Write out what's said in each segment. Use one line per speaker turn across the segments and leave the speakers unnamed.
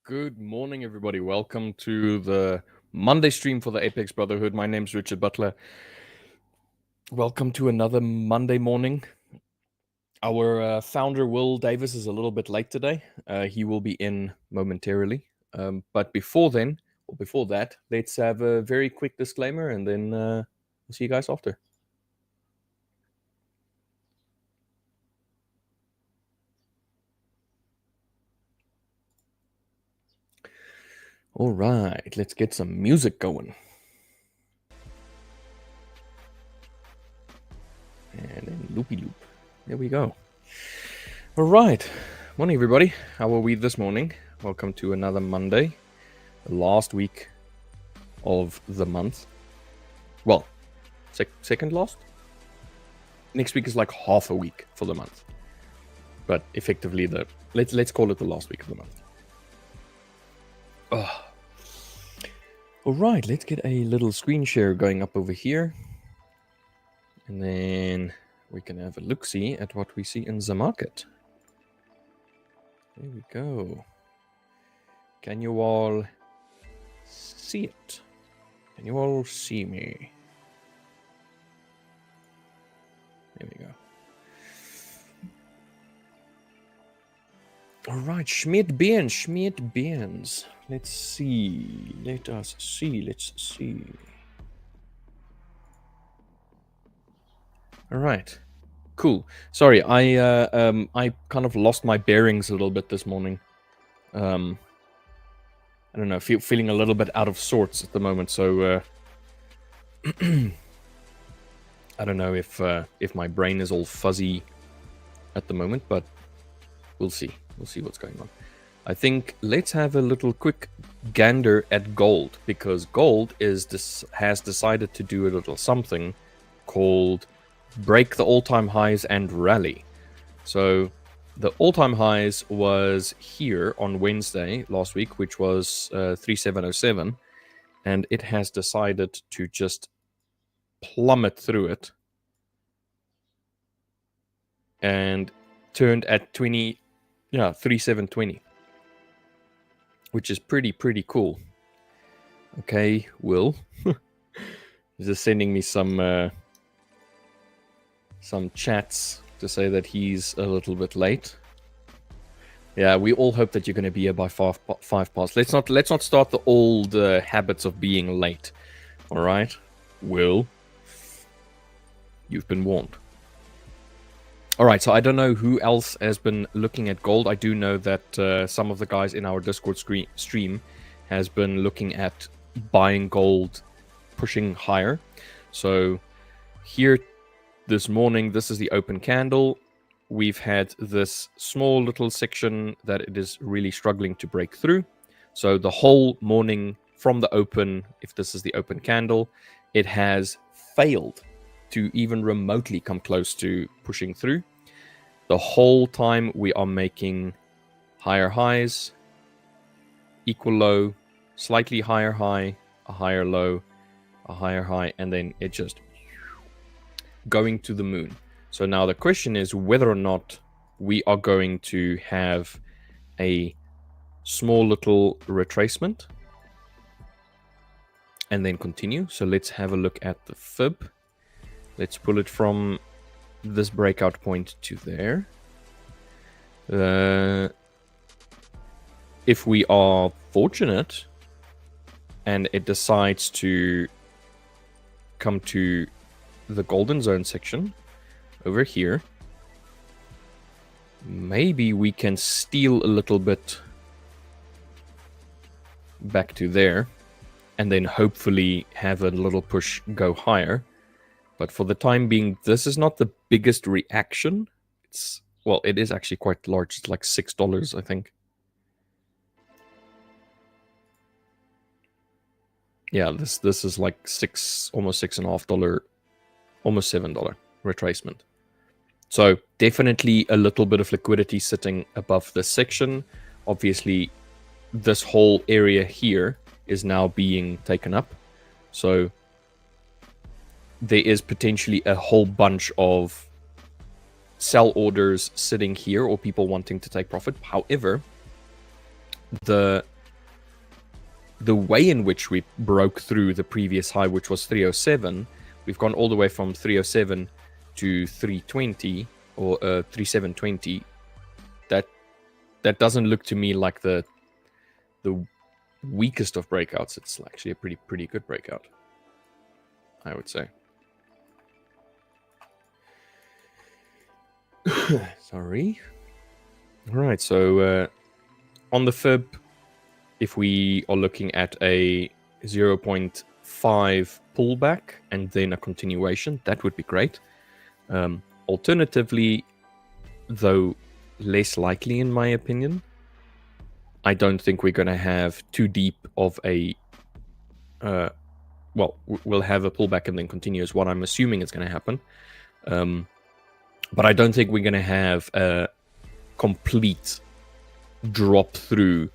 Good morning, everybody. Welcome to the Monday stream for the Apex Brotherhood. My name's Richard Butler. Welcome to another Monday morning. Our founder, Will Davis, is a little bit late today. He will be in momentarily. But before that, let's have a very quick disclaimer and then we'll see you guys after. All right, let's get some music going. And then loopy loop. There we go. All right. Morning, everybody. How are we this morning? Welcome to another Monday, the last week of the month. Well, second last? Next week is like half a week for the month. But effectively, let's call it the last week of the month. Oh. All right, let's get a little screen share going up over here. And then we can have a look-see at what we see in the market. There we go. Can you all see it? Can you all see me? There we go. All right, Schmidt Beans. Let's see. Let's see. All right. Cool. Sorry, I kind of lost my bearings a little bit this morning. I don't know, feeling a little bit out of sorts at the moment, so I don't know if my brain is all fuzzy at the moment, but we'll see. We'll see what's going on. I think let's have a little quick gander at gold, because gold has decided to do a little something called break the all-time highs and rally. So the all-time highs was here on Wednesday last week, which was 3707, and it has decided to just plummet through it and turned at 3720, which is pretty cool. Okay, Will. He's just sending me some chats to say that he's a little bit late. Yeah, we all hope that you're going to be here by five past. Let's not start the old habits of being late. All right, Will, you've been warned. All right, so I don't know who else has been looking at gold. I do know that some of the guys in our Discord stream has been looking at buying gold, pushing higher. So here this morning, this is the open candle. We've had this small little section that it is really struggling to break through. So the whole morning from the open, if this is the open candle, it has failed to even remotely come close to pushing through. The whole time we are making higher highs, equal low, slightly higher high, a higher low, a higher high, and then it just going to the moon. So now the question is whether or not we are going to have a small little retracement and then continue. So let's have a look at the fib. Let's pull it from this breakout point to there. If we are fortunate and it decides to come to the golden zone section over here, maybe we can steal a little bit back to there and then hopefully have a little push go higher. But for the time being, this is not the biggest reaction. It is actually quite large. It's like $6, I think. Yeah, this is like almost $6.50, almost $7 retracement. So definitely a little bit of liquidity sitting above this section. Obviously, this whole area here is now being taken up. So there is potentially a whole bunch of sell orders sitting here or people wanting to take profit. However, the the way in which we broke through the previous high, which was 307, we've gone all the way from 307 to 320 or 3720. That doesn't look to me like the weakest of breakouts. It's actually a pretty good breakout, I would say. Sorry. All right, so on the fib, if we are looking at a 0.5 pullback and then a continuation, that would be great. Alternatively, though less likely in my opinion, I don't think we're going to have too deep of a... well, we'll have a pullback and then continue is what I'm assuming is going to happen. But I don't think we're going to have a complete drop through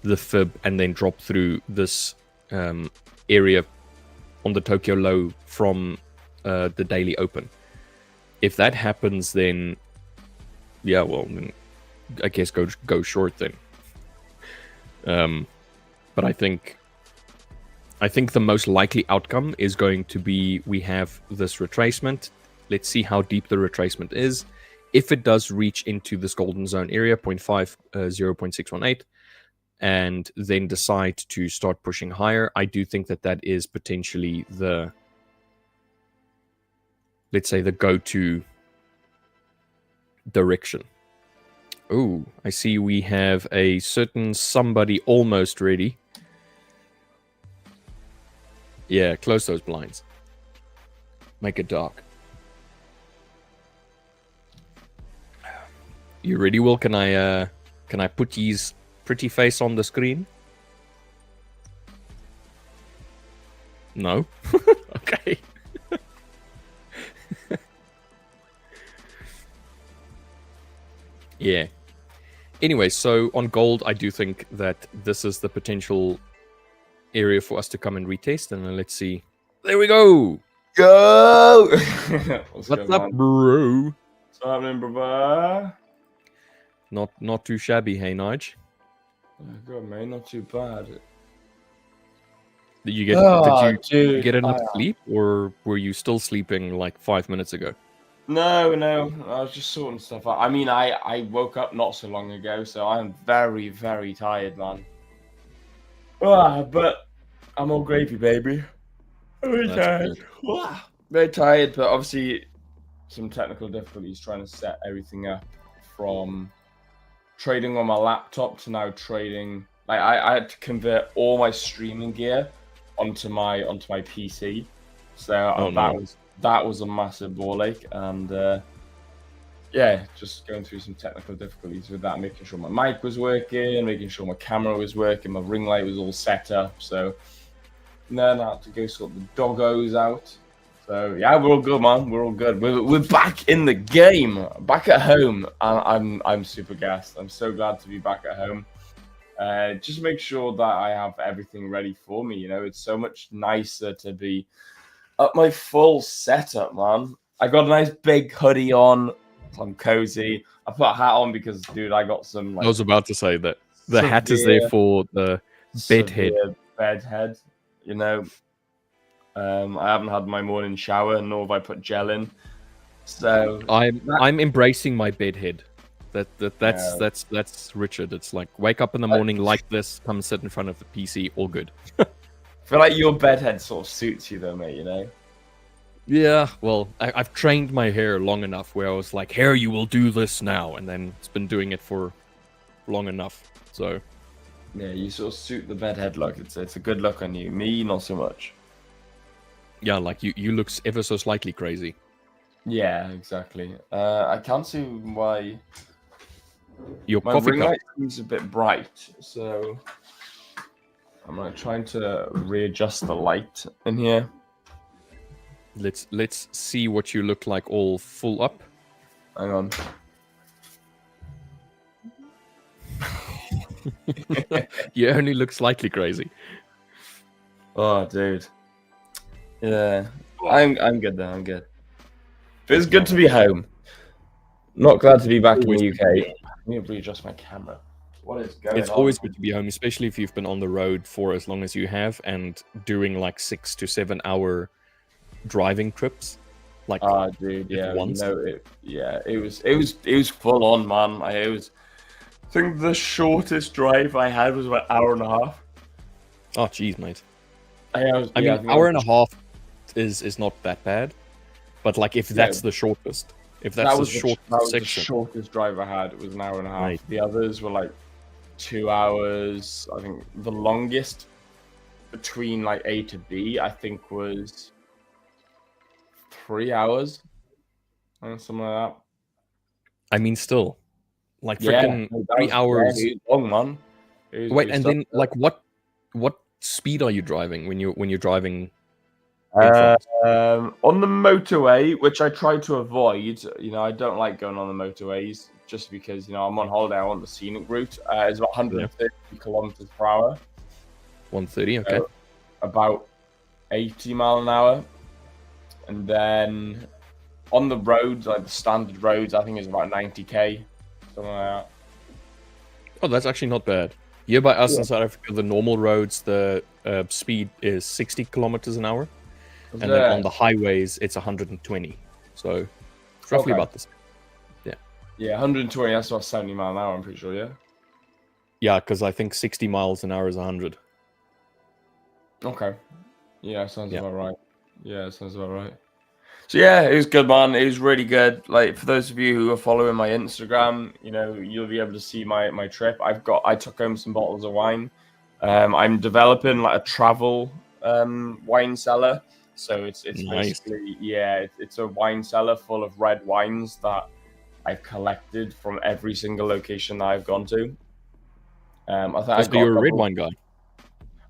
the fib and then drop through this area on the Tokyo low from the daily open. If that happens, then yeah, well, then I guess go short then. But I think the most likely outcome is going to be we have this retracement. Let's see how deep the retracement is. If it does reach into this golden zone area, 0.5, 0.618, and then decide to start pushing higher, I do think that is potentially the, let's say, the go-to direction. Oh, I see we have a certain somebody almost ready. Yeah, close those blinds. Make it dark. You ready, Will? Can I put his pretty face on the screen? No? Okay. Yeah. Anyway, so on gold, I do think that this is the potential area for us to come and retest, and then let's see. There we go!
Go!
What's up, bro?
What's happening, brother?
Not too shabby, hey, Nige?
Good, mate. Not too bad.
Did you get enough sleep, or were you still sleeping like 5 minutes ago?
No. I was just sorting stuff out. I mean, I woke up not so long ago, so I'm very, very tired, man. But I'm all gravy, baby. Very tired. Very tired, but obviously some technical difficulties trying to set everything up from trading on my laptop to now trading. Like I had to convert all my streaming gear onto my PC. So that was a massive ball ache, and yeah, just going through some technical difficulties with that, making sure my mic was working, making sure my camera was working, my ring light was all set up. So then I had to go sort the doggos out. So yeah, we're all good, man. We're all good. We're back in the game, back at home, and I'm super gassed. I'm so glad to be back at home. Just make sure that I have everything ready for me. You know, it's so much nicer to be at my full setup, man. I got a nice big hoodie on. I'm cozy. I put a hat on because, dude, I got some. Like,
I was about to say that the hat is there for the bed head.
Bed head, you know. I haven't had my morning shower, nor have I put gel in. So
I'm embracing my bed head. That's Richard. It's like wake up in the morning like this, come sit in front of the PC, all good.
I feel like your bed head sort of suits you though, mate, you know?
Yeah, well, I've trained my hair long enough where I was like, hair, you will do this now, and then it's been doing it for long enough. So
yeah, you sort of suit the bed head look. It's a good look on you. Me, not so much.
Yeah, like you look ever so slightly crazy.
Yeah, exactly. I can't see why
your
my
coffee
ring
cup
light is a bit bright, so I'm like trying to readjust the light in here.
Let's see what you look like all full up.
Hang on.
You only look slightly crazy.
Oh, dude. Yeah, I'm good though. I'm good. Feels good to be home. Not glad to be back in the UK. I need to readjust my camera. What is going
It's
on?
always good to be home, especially if you've been on the road for as long as you have and doing like 6 to 7 hour driving trips. Like,
Dude,
at
yeah,
once.
it was full on, man. I think the shortest drive I had was about an hour and a half.
Oh, jeez, mate.
I
mean,
think
hour and a half is not that bad, but like if that's
Yeah.
the shortest, if that's the shortest
that was the
section,
shortest drive I had. It was an hour and a half.
Right.
The others were like 2 hours. I think the longest between like A to B, I think was 3 hours, something like that.
I mean, still, like
Yeah,
freaking
no,
3 hours.
it was long, man.
Wait, and then like what speed are you driving when you're driving in France?
On the motorway, which I try to avoid, I don't like going on the motorways just because, I'm on holiday. I want the scenic route. It's about 130 kilometers per hour.
130, okay.
So about 80 mile an hour. And then on the roads, like the standard roads, I think it's about 90k, something like that.
Oh, that's actually not bad. Here by us in South Africa, the normal roads, the speed is 60 kilometers an hour. And then on the highways, it's 120. So it's roughly about the same.
Yeah, 120, that's about 70 mile an hour, I'm pretty sure, yeah?
Yeah, because I think 60 miles an hour is 100.
Okay. Yeah, sounds about right. Yeah, sounds about right. So yeah, it was good, man. It was really good. Like, for those of you who are following my Instagram, you'll be able to see my trip. I took home some bottles of wine. I'm developing like a travel wine cellar. So it's
Nice.
basically, it's a wine cellar full of red wines that I've collected from every single location that I've gone to.
So you're a red wine guy.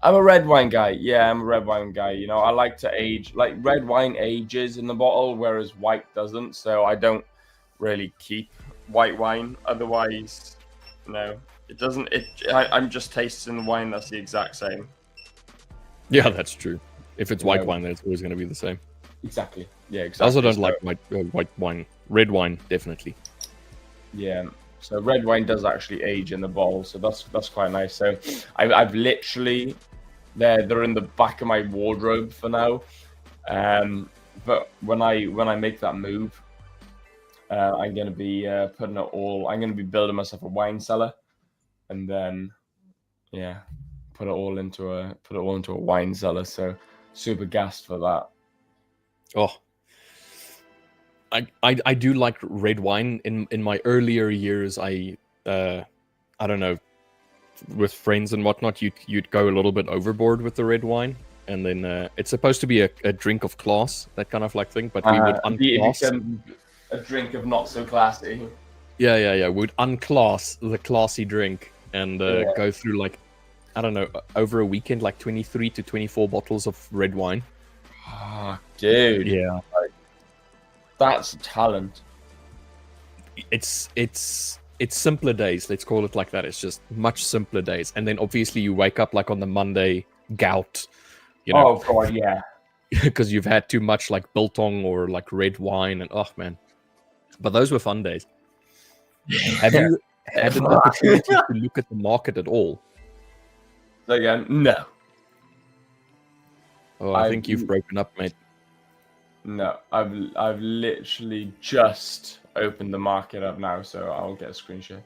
I'm a red wine guy. Yeah, I'm a red wine guy. I like to age, like red wine ages in the bottle, whereas white doesn't. So I don't really keep white wine. Otherwise, it doesn't. I'm just tasting the wine that's the exact same.
Yeah, that's true. If it's white wine, then it's always going to be the same.
Exactly. Yeah, exactly.
I also don't like white wine. Red wine, definitely.
Yeah. So red wine does actually age in the bottle, so that's quite nice. So I've literally they're in the back of my wardrobe for now. But when I make that move, I'm gonna be putting it all. I'm gonna be building myself a wine cellar, and then put it all into a wine cellar. So super gassed for that.
Oh, I do like red wine. In my earlier years, I don't know, with friends and whatnot, you'd go a little bit overboard with the red wine, and then it's supposed to be a drink of class, that kind of like thing. But we would unclass
a drink of not so classy.
Yeah. We'd unclass the classy drink and go through like, I don't know, over a weekend, like 23 to 24 bottles of red wine.
Oh, dude.
Yeah.
That's talent.
It's simpler days, let's call it like that. It's just much simpler days. And then obviously you wake up like on the Monday, gout,
Oh god, yeah.
because you've had too much like biltong or like red wine, and oh man. But those were fun days. Have you had an opportunity to look at the market at all?
Again, no.
Oh, I think you've broken up, mate.
No, I've literally just opened the market up now, so I'll get a screen share.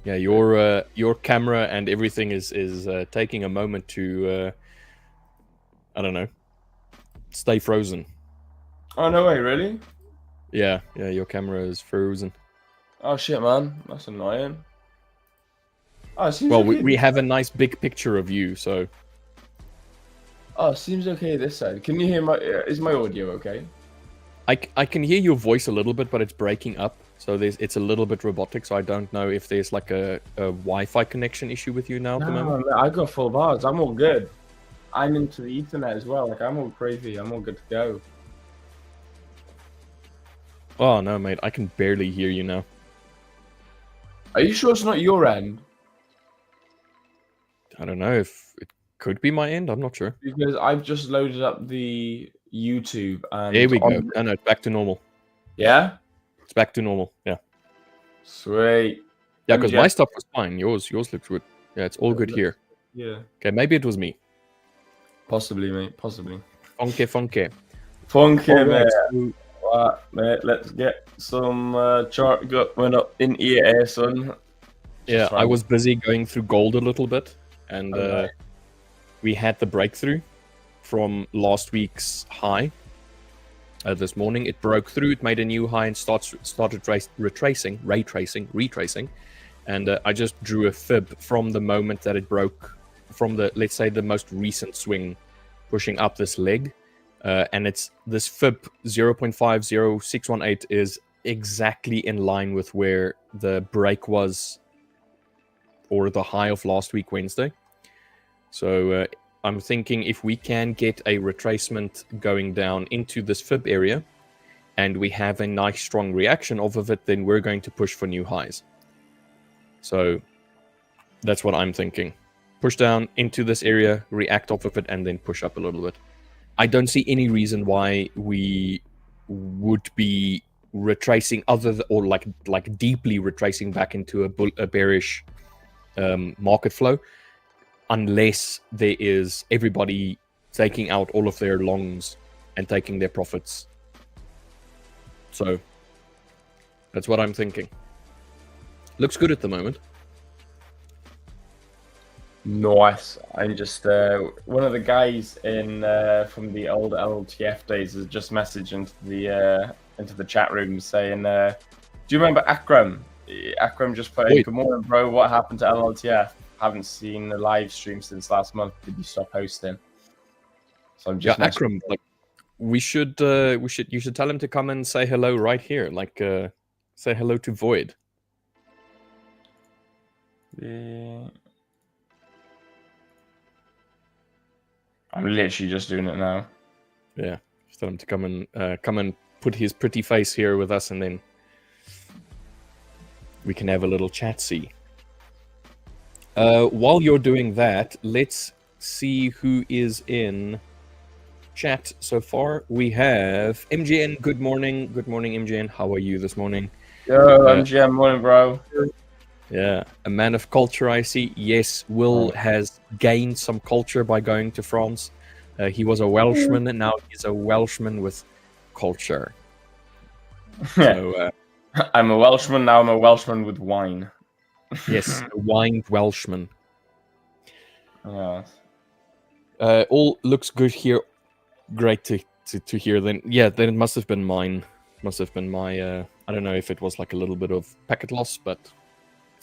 Yeah, your camera and everything is taking a moment to I don't know, stay frozen.
Oh no way, really?
Yeah, your camera is frozen.
Oh shit, man, that's annoying. Oh, it seems
well,
okay.
we have a nice big picture of you, so.
Oh, it seems okay this side. Can you hear my? Is my audio okay?
I can hear your voice a little bit, but it's breaking up. So it's a little bit robotic. So I don't know if there's like a Wi-Fi connection issue with you now at the moment.
No, I got full bars. I'm all good. I'm into the Ethernet as well. Like I'm all crazy. I'm all good to go.
Oh no, mate! I can barely hear you now.
Are you sure it's not your end?
I don't know if it could be my end. I'm not sure.
Because I've just loaded up the YouTube and
there we go. No, it's back to normal.
Yeah?
It's back to normal. Yeah.
Sweet.
Yeah, because
MGM.
my stuff was fine. Yours looks good. Yeah, it's all good here.
Yeah.
Okay, maybe it was me.
Possibly, mate. Possibly.
Funky.
Funky,
All
mate.
right, so
Right, mate. Let's get some chart going up in here, son.
yeah, I
trying-
was busy going through gold a little bit, and
Alright.
we had the breakthrough from last week's high. This morning, it broke through. It made a new high and started retracing, and I just drew a fib from the moment that it broke, from the, let's say, the most recent swing, pushing up this leg, and it's this fib 0.50618 is exactly in line with where the break was, or the high of last week Wednesday. So I'm thinking if we can get a retracement going down into this fib area, and we have a nice strong reaction off of it, then we're going to push for new highs. So that's what I'm thinking. Push down into this area, react off of it, and then push up a little bit. I don't see any reason why we would be retracing or deeply retracing back into a bearish market flow, unless there is everybody taking out all of their longs and taking their profits. So that's what I'm thinking. Looks good at the moment.
Nice. I'm just one of the guys in from the old LTF days has just messaged into the chat room saying, "Do you remember Akram? Akram just put in, good morning, bro. What happened to LLTF? Haven't seen the live stream since last month. Did you stop hosting?" So I'm just
Akram, like you should tell him to come and say hello right here. Like say hello to Void.
Yeah. I'm literally just doing it now.
Yeah, just tell him to come and put his pretty face here with us, and then we can have a little chat. See. While you're doing that, let's see who is in chat so far. We have MGN. Good morning, MGN. How are you this morning?
Yo, MGN, morning, bro.
Yeah, a man of culture, I see. Yes, Will has gained some culture by going to France. He was a Welshman, and now he's a Welshman with culture. So,
I'm a Welshman, now I'm a Welshman with wine.
Yes, a wined Welshman.
Yeah.
All looks good here. Great to hear. Then, yeah, then it must have been mine. Must have been my... I don't know if it was like a little bit of packet loss, but...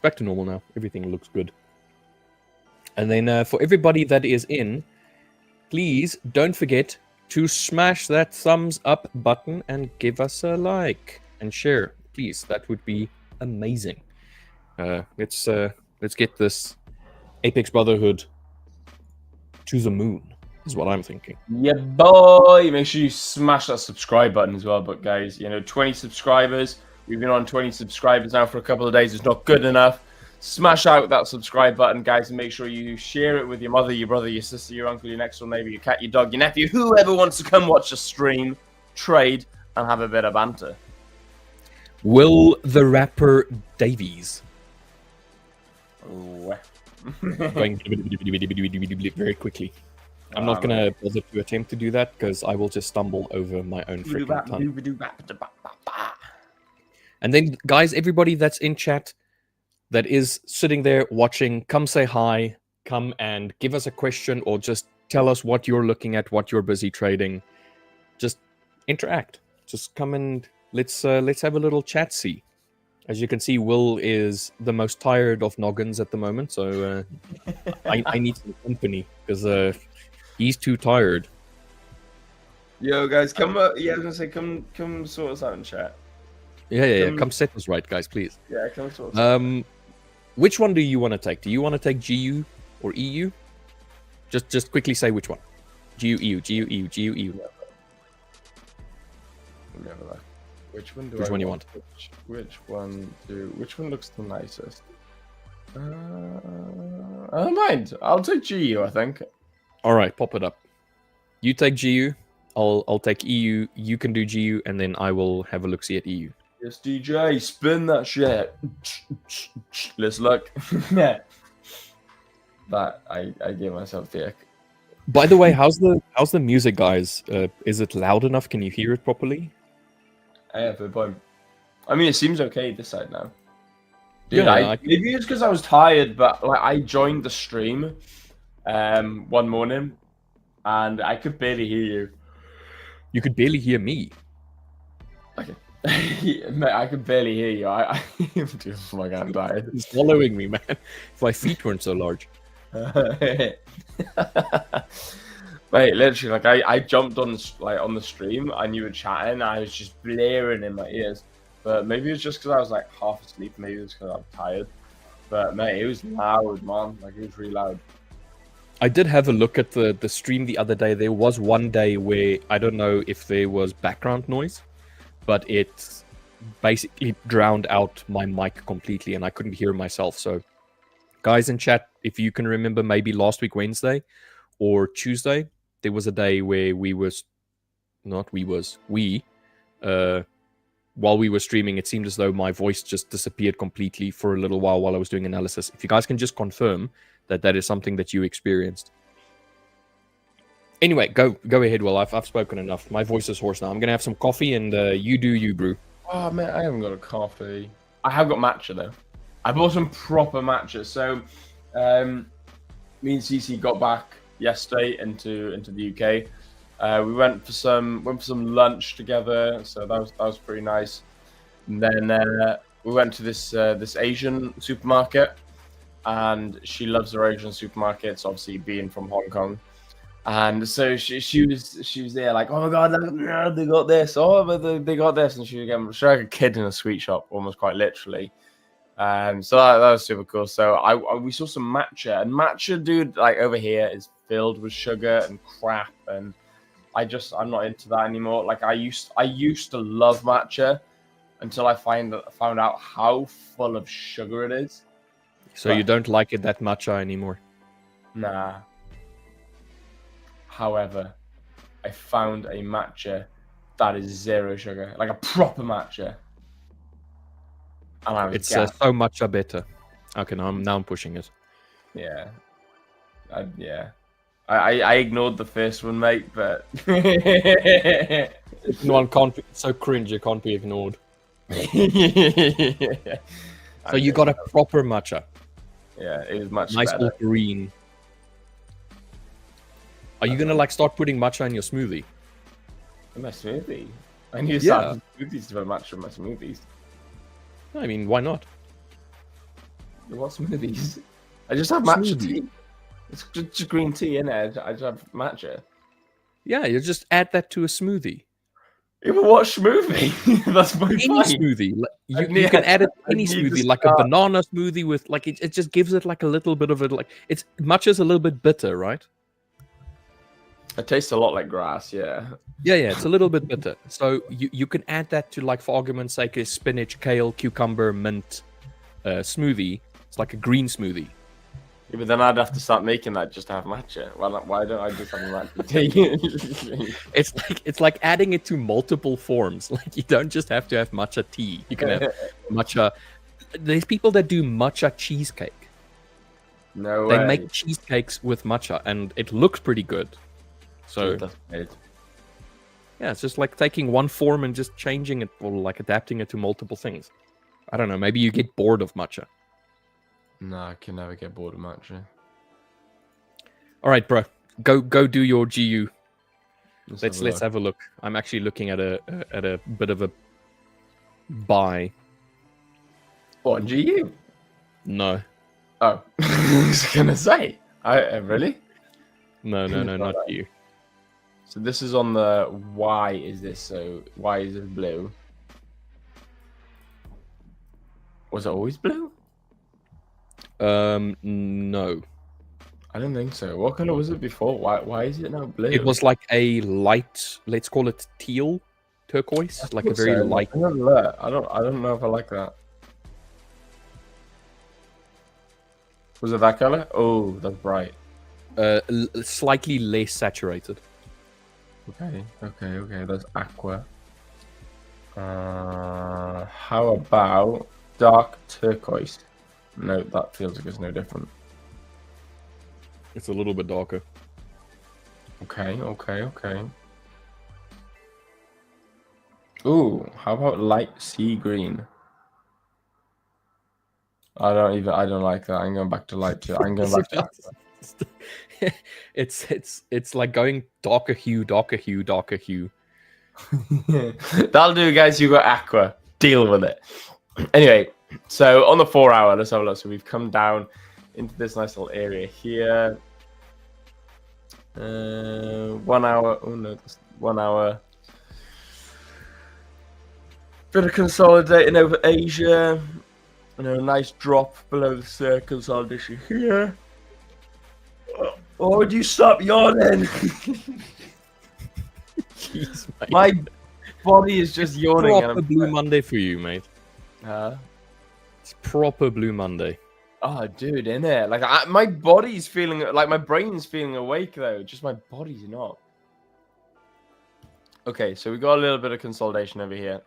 back to normal now. Everything looks good. And then for everybody that is in, please don't forget to smash that thumbs up button and give us a like and share, please. That would be amazing. Let's get this Apex Brotherhood to the moon, is what I'm thinking.
Yeah, boy. Make sure you smash that subscribe button as well. But guys, 20 subscribers. We've been on 20 subscribers now for a couple of days. It's not good enough. Smash out that subscribe button, guys, and make sure you share it with your mother, your brother, your sister, your uncle, your next door neighbor, your cat, your dog, your nephew, whoever wants to come watch a stream, trade, and have a bit of banter.
Will the rapper Davies
Oh.
going very quickly? I'm not gonna bother to attempt to do that because I will just stumble over my own freaking tongue. And then, guys, everybody that's in chat, that is sitting there watching, come say hi, come and give us a question, or just tell us what you're looking at, what you're busy trading. Just interact. Just come and let's have a little chat. See, as you can see, Will is the most tired of noggins at the moment, so I need some company because he's too tired.
Yo, guys, come yeah, I was gonna say, come sort us out in chat.
Yeah. Come set us right, guys, please.
Yeah, come sort us out.
Which one do you want to take? Do you want to take GU or EU? Just quickly say which one. GU, EU, GU, EU, GU, EU.
Let me have a look. Which one do
Which
I
one you
want? Which one looks the nicest? I don't mind. I'll take GU, I think.
All right, pop it up. You take GU. I'll take EU. You can do GU, and then I will have a look see at EU.
Yes, DJ, spin that shit. Let's look. Yeah. But I gave myself the ick.
By the way, how's the music, guys? Is it loud enough? Can you hear it properly?
Yeah, fair point. I mean, it seems okay this side now. Dude,
Yeah,
maybe it's because I was tired, but like I joined the stream one morning and I could barely hear you.
you could barely hear me.
Okay. Mate, I could barely hear you. Dude, oh my god, I'm tired.
It's following me, man. If my feet weren't so large.
Mate, literally, like I jumped on on the stream and you were chatting. I was just blaring in my ears, but maybe it's just because I was like half asleep. Maybe it's because I'm tired. But mate, it was loud, man. Like it was really loud.
I did have a look at the stream the other day. There was one day where I don't know if there was background noise, but it basically drowned out my mic completely, and I couldn't hear myself. So, guys in chat, if you can remember, maybe last week Wednesday or Tuesday, there was a day where while we were streaming, it seemed as though my voice just disappeared completely for a little while I was doing analysis. If you guys can just confirm that that is something that you experienced. Anyway, go ahead, Will. I've spoken enough. My voice is hoarse now. I'm gonna have some coffee, and you do you, brew.
Oh man, I haven't got a coffee. I have got matcha though. I bought some proper matcha. So, me and Cece got back yesterday into the UK. We went for some lunch together, so that was pretty nice. And then we went to this Asian supermarket, and she loves her Asian supermarkets, obviously being from Hong Kong. And so she was there like, oh my god, look, they got this, oh but they got this, and she was like a kid in a sweet shop, almost quite literally. So that was super cool. So we saw some matcha, and matcha, dude, like over here is filled with sugar and crap, and I'm not into that anymore. Like I used to love matcha until I found out how full of sugar it is.
So you don't like it that much anymore?
Nah. However, I found a matcha that is zero sugar, like a proper matcha. And
it's so much better. Okay, now I'm pushing it.
Yeah. I ignored the first one, mate, but
one can't be so cringe. It can't be ignored.
Yeah.
So you got a proper matcha.
Yeah, it was much
nice
better.
All green. Are you gonna like start putting matcha in your smoothie?
In my smoothie? I need to start smoothies to put matcha in my smoothies.
I mean, why not?
What smoothies? I just have matcha tea. It's just green tea in it. I just have matcha.
Yeah, you just add that to a smoothie.
Even what smoothie? That's my
any
point.
Smoothie. You can add it to any smoothie, like a banana smoothie with like it just gives it like a little bit of it. Like it's matcha's a little bit bitter, right?
It tastes a lot like grass, yeah.
Yeah, it's a little bit bitter. So you can add that to, like, for argument's sake, a spinach, kale, cucumber, mint smoothie. It's like a green smoothie.
Yeah, but then I'd have to start making that just to have matcha. Why don't I just have a matcha tea?
it's like adding it to multiple forms. Like you don't just have to have matcha tea. You can have matcha. There's people that do matcha cheesecake.
No way.
They make cheesecakes with matcha, and it looks pretty good. So yeah, it's just like taking one form and just changing it, or like adapting it to multiple things. I don't know. Maybe you get bored of matcha.
No, I can never get bored of matcha.
All right, bro. Go do your GU. Let's have a look. I'm actually looking at a bit of a buy.
What, GU?
No.
Oh, I was gonna say. Really?
No, not you.
So this is on the why is this so? Why is it blue? Was it always blue?
No.
I don't think so. What color was it before? Why is it now blue?
It was like a light, let's call it teal, turquoise, like a very light.
I don't know if I like that. Was it that color? Oh, that's bright.
Slightly less saturated.
Okay. That's aqua. How about dark turquoise? No, that feels like it's no different.
It's a little bit darker.
Okay. Ooh, how about light sea green? I don't like that. I'm going back to light too. I'm going back to aqua.
It's like going darker hue.
That'll do, guys. You got aqua. Deal with it. Anyway, so on the 4 hour, let's have a look. So we've come down into this nice little area here. 1 hour. Oh no, that's 1 hour. Bit of consolidating over Asia. And a nice drop below the circles on this here. Oh, would you stop yawning?
Jeez,
My body is just yawning.
Proper Blue Monday for you, mate. It's proper Blue Monday.
Oh, dude, innit? Like, my body's feeling, like, my brain's feeling awake, though. Just my body's not. Okay, so we got a little bit of consolidation over here.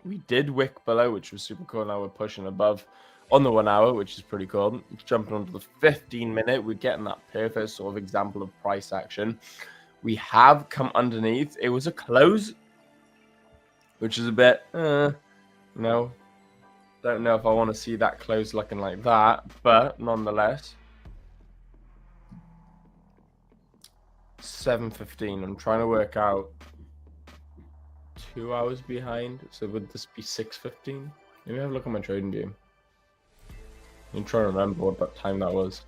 We did wick below, which was super cool. Now we're pushing above on the 1 hour, which is pretty cool. Jumping onto the 15-minute, we're getting that perfect sort of example of price action. We have come underneath. It was a close, which is a bit, no. Don't know if I want to see that close looking like that, but nonetheless. 7:15. I'm trying to work out 2 hours behind. So would this be 6:15? Let me have a look at my trading view. I'm trying to remember what that time that was.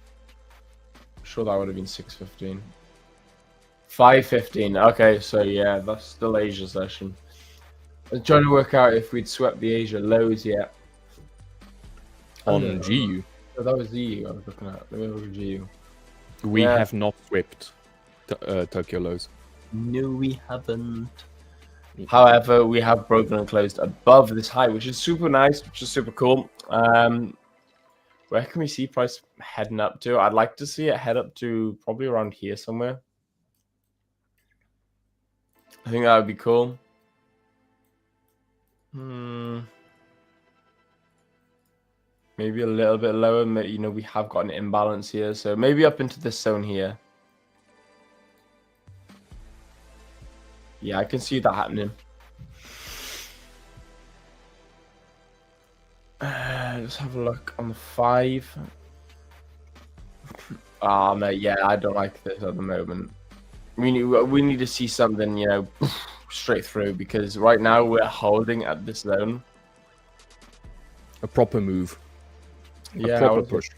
I'm sure that would have been 6:15. 5:15. Okay, so yeah, that's still Asia session. I was trying to work out if we'd swept the Asia lows yet.
On GU.
Oh, that was the EU I was looking at. Let me look at GU.
We have not swept Tokyo lows.
No, we haven't. However, we have broken and closed above this high, which is super nice, which is super cool. Where can we see price heading up to? I'd like to see it head up to probably around here somewhere. I think that would be cool. Maybe a little bit lower. You know, we have got an imbalance here, so maybe up into this zone here. Yeah, I can see that happening. Let's have a look on the 5. Mate, yeah, I don't like this at the moment. We need to see something, you know, straight through, because right now we're holding at this zone.
A proper move.
Yeah,
proper push.
I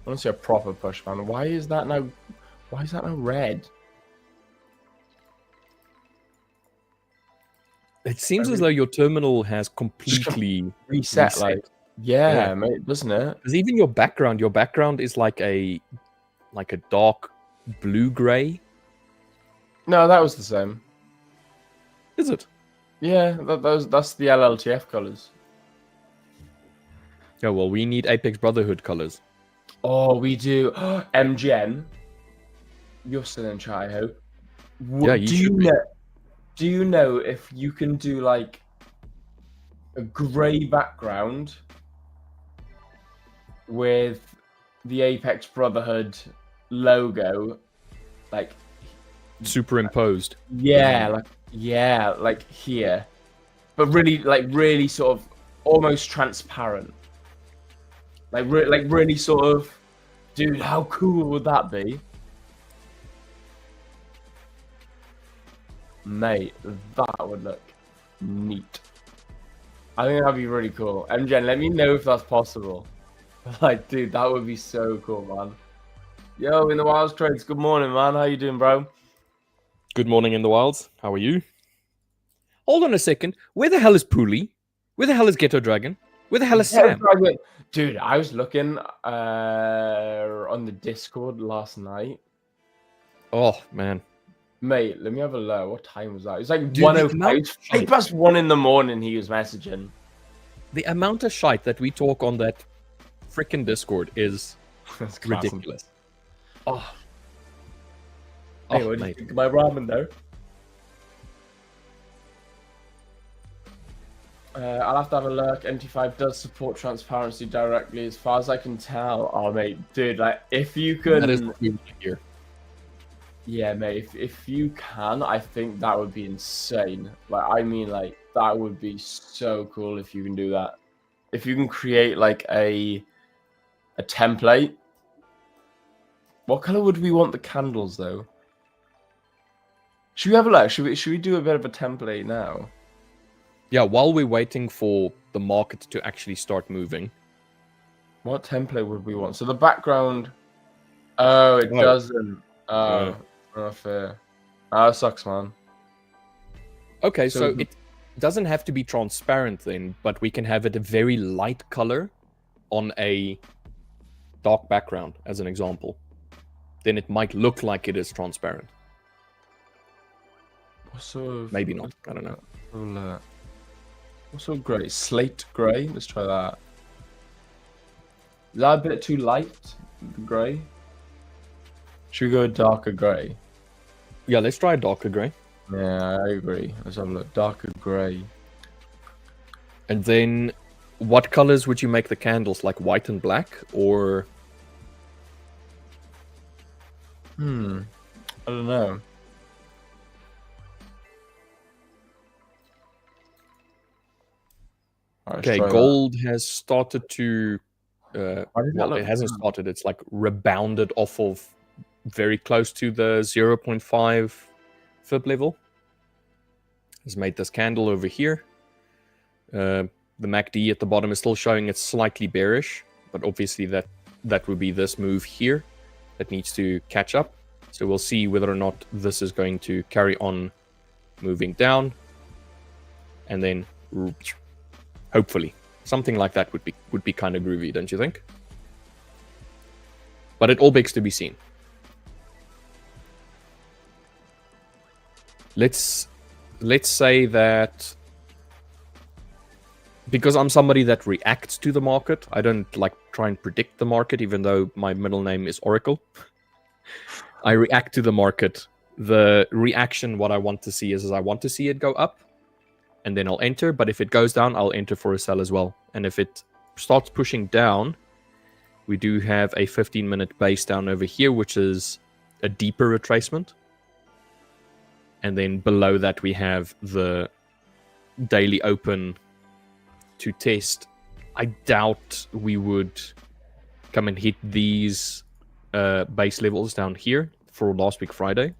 want to see a proper push, man. Why is that now red?
It seems as though your terminal has completely
reset. Like, yeah, mate, doesn't it?
Because even your background is like a dark blue gray.
No, that was the same.
Is it?
Yeah, that's the LLTF colors.
Yeah, well, we need Apex Brotherhood colors.
Oh, we do. MGN, you're still in chat, I hope.
Yeah, you should be.
Do you know if you can do like a grey background with the Apex Brotherhood logo, like
superimposed?
Yeah, like here, but really sort of almost transparent. Like really sort of, dude, how cool would that be? Mate, that would look neat. I think that'd be really cool. MGen, let me know if that's possible. Like, dude, that would be so cool, man. Yo, in the Wilds Trades, good morning, man. How you doing, bro?
Good morning in the Wilds. How are you? Hold on a second. Where the hell is Pooley? Where the hell is Ghetto Dragon? Where the hell is Sam?
Dude, I was looking on the Discord last night.
Oh, man.
Mate, let me have a look. What time was that? It was like 1:05. 8:01 in the morning he was messaging.
The amount of shite that we talk on that freaking Discord is ridiculous. Oh.
Hey, what do you think of my ramen, though? I'll have to have a look. MT5 does support transparency directly, as far as I can tell. Oh, mate, dude, like if you can,
That is what we want to hear.
yeah, mate. If you can, I think that would be insane. Like, I mean, like that would be so cool if you can do that. If you can create like a template. What color would we want the candles though? Should we have a look? Should we do a bit of a template now?
Yeah, while we're waiting for the market to actually start moving.
What template would we want? So the background. Oh, it doesn't. Oh, not fair. That sucks, man.
Okay, so it doesn't have to be transparent then, but we can have it a very light color on a dark background, as an example. Then it might look like it is transparent.
What sort of?
Maybe not. I don't know.
What sort of grey? Slate grey? Let's try that. Is that a bit too light? Grey? Should we go darker grey?
Yeah, let's try a darker grey.
Yeah, I agree. Let's have a look. Darker grey.
And then, what colors would you make the candles? Like white and black, or?
I don't know. Right,
Okay, gold has started to. Well, it hasn't started. It's like rebounded off of very close to the 0.5 fib level. Has made this candle over here. The MACD at the bottom is still showing it's slightly bearish, but obviously that would be this move here that needs to catch up. So we'll see whether or not this is going to carry on moving down, and then hopefully something like that would be kind of groovy, don't you think? But it all begs to be seen. Let's say that, because I'm somebody that reacts to the market, I don't like try and predict the market, even though my middle name is Oracle. I react to the market. The reaction, what I want to see is I want to see it go up, and then I'll enter. But if it goes down, I'll enter for a sell as well. And if it starts pushing down, we do have a 15-minute base down over here, which is a deeper retracement. And then below that, we have the daily open to test. I doubt we would come and hit these base levels down here for last week Friday.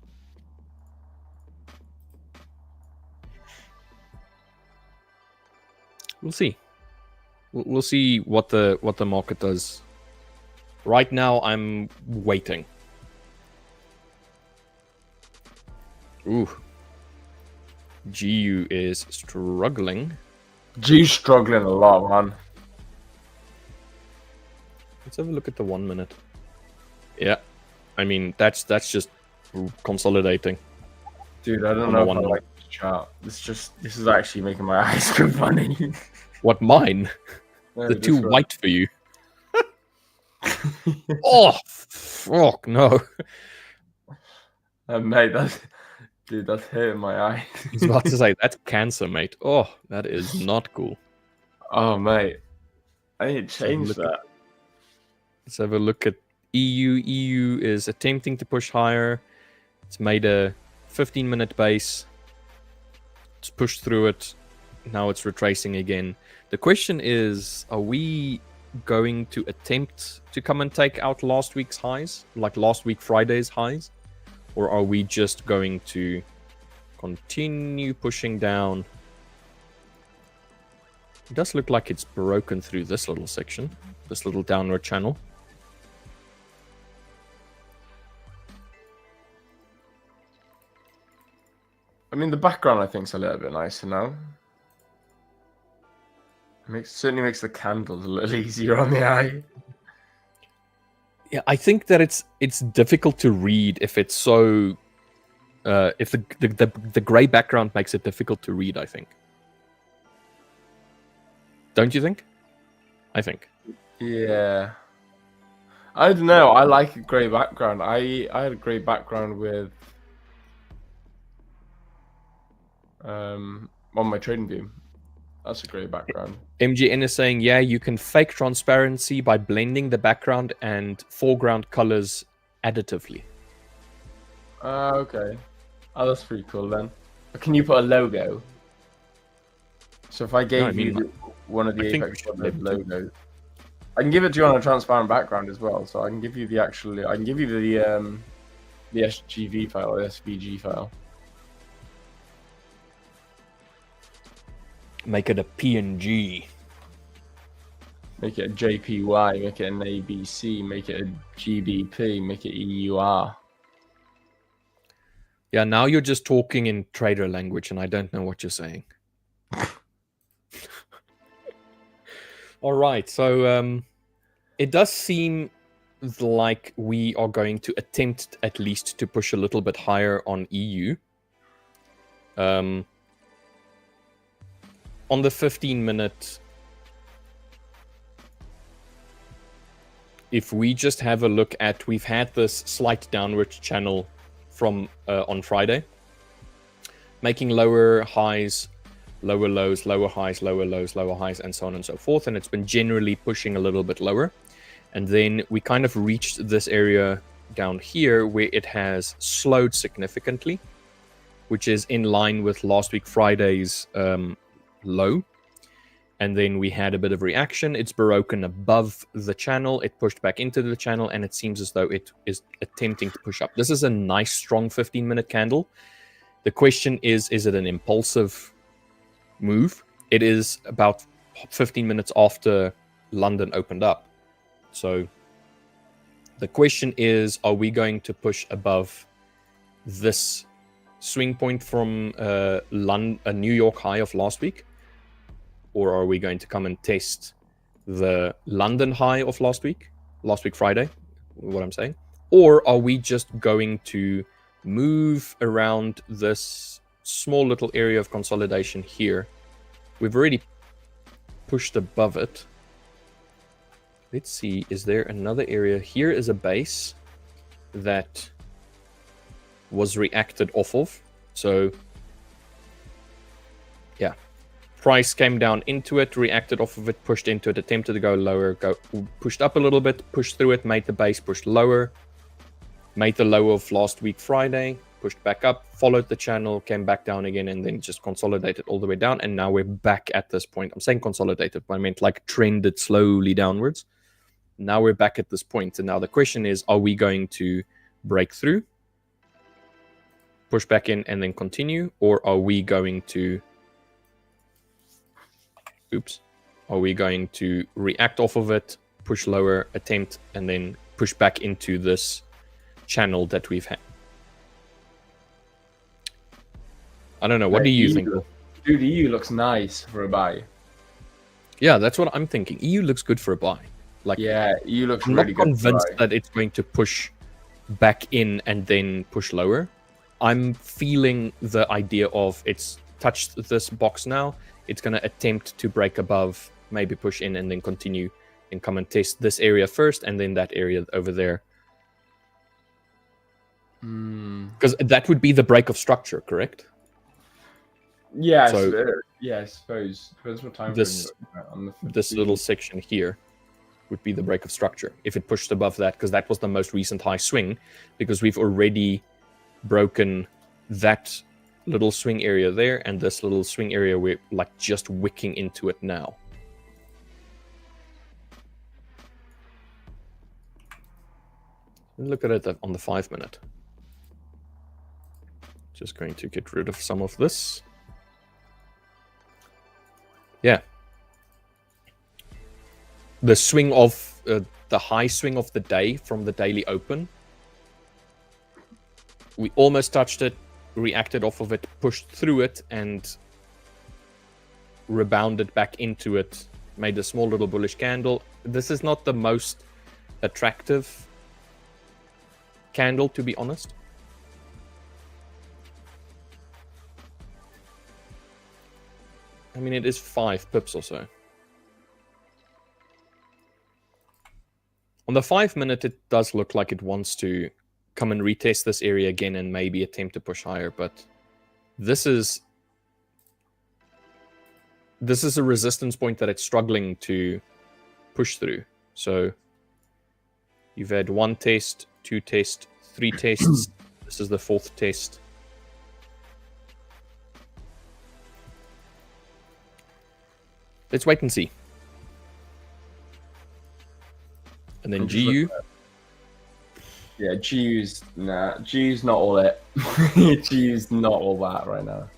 We'll see. We'll see what the market does. Right now, I'm waiting. Ooh. GU is struggling.
G's struggling a lot, man.
Let's have a look at the 1 minute. Yeah, I mean that's just consolidating.
Dude, I don't know if I like this chart. This is actually making my eyes go funny.
What, mine?
No,
They're too white for you. Oh, fuck no.
Mate, that's hurting my eyes.
I was about to say, that's cancer, mate. Oh, that is not cool.
Oh, mate. I need to change that.
Let's have a look at EU. EU is attempting to push higher. It's made a 15-minute base. It's pushed through it. Now it's retracing again. The question is, are we going to attempt to come and take out last week's highs? Like last week Friday's highs? Or are we just going to continue pushing down? It does look like it's broken through this little section. This little downward channel.
I mean, the background I think is a little bit nicer now. Certainly makes the candles a little easier on the eye.
Yeah, I think that it's difficult to read if it's so. If the grey background makes it difficult to read, I think. Don't you think? I think.
Yeah. I don't know. I like a grey background. I had a grey background with on my trading view. That's a great background.
MGN is saying, yeah, you can fake transparency by blending the background and foreground colors additively.
Okay. Oh, that's pretty cool then. Can you put a logo? So if I gave one of the Apex Brotherhood logos, I can give it to you on a transparent background as well. So I can give you the actual, I can give you the SGV file, the SVG file.
Make it a PNG.
Make it a JPY, make it an ABC, make it a GBP, make it EUR.
Yeah, now you're just talking in trader language and I don't know what you're saying. All right, so it does seem like we are going to attempt at least to push a little bit higher on EU. On the 15-minute, if we just have a look at, we've had this slight downward channel from on Friday, making lower highs, lower lows, lower highs, lower lows, lower highs, and so on and so forth. And it's been generally pushing a little bit lower. And then we kind of reached this area down here where it has slowed significantly, which is in line with last week Friday's low. And then we had a bit of reaction. It's broken above the channel. It pushed back into the channel, and it seems as though it is attempting to push up. This is a nice, strong 15-minute candle. The question is it an impulsive move? It is about 15 minutes after London opened up. So the question is, are we going to push above this swing point from a New York high of last week? Or are we going to come and test the London high of last week Friday, what I'm saying? Or are we just going to move around this small little area of consolidation here? We've already pushed above it. Let's see, is there another area? Here is a base that was reacted off of. So, yeah. Price came down into it, reacted off of it, pushed into it, attempted to go lower, pushed up a little bit, pushed through it, made the base, pushed lower, made the low of last week Friday, pushed back up, followed the channel, came back down again, and then just consolidated all the way down. And now we're back at this point. I'm saying consolidated, but I meant like trended slowly downwards. Now we're back at this point. And now the question is, are we going to break through, push back in, and then continue? Or are we going to... Are we going to react off of it, push lower, attempt, and then push back into this channel that we've had? I don't know. What do you think?
Dude, EU looks nice for a buy.
Yeah, that's what I'm thinking. EU looks good for a buy. Like,
yeah, EU looks
I'm
really
not
good.
Convinced that it's going to push back in and then push lower. I'm feeling the idea of it's touched this box now. It's going to attempt to break above, maybe push in and then continue and come and test this area first and then that area over there. Because that would be the break of structure, correct?
Yeah,
so,
yeah, I suppose. Depends what time
this little section here would be the break of structure. If it pushed above that, because that was the most recent high swing, because we've already broken that little swing area there, and this little swing area we're like just wicking into it now. Look at it on the 5-minute. Just going to get rid of some of this. Yeah. The swing of the high swing of the day from the daily open. We almost touched it, reacted off of it, pushed through it, and rebounded back into it. Made a small little bullish candle. This is not the most attractive candle, to be honest. I mean, it is 5 pips or so. On the 5-minute, it does look like it wants to come and retest this area again and maybe attempt to push higher, but this is this is a resistance point that it's struggling to push through. So you've had 1 test, 2 tests, 3 tests. This is the 4th test. Let's wait and see. And then GU.
Yeah, GU's GU's not all it. GU's not all that right now.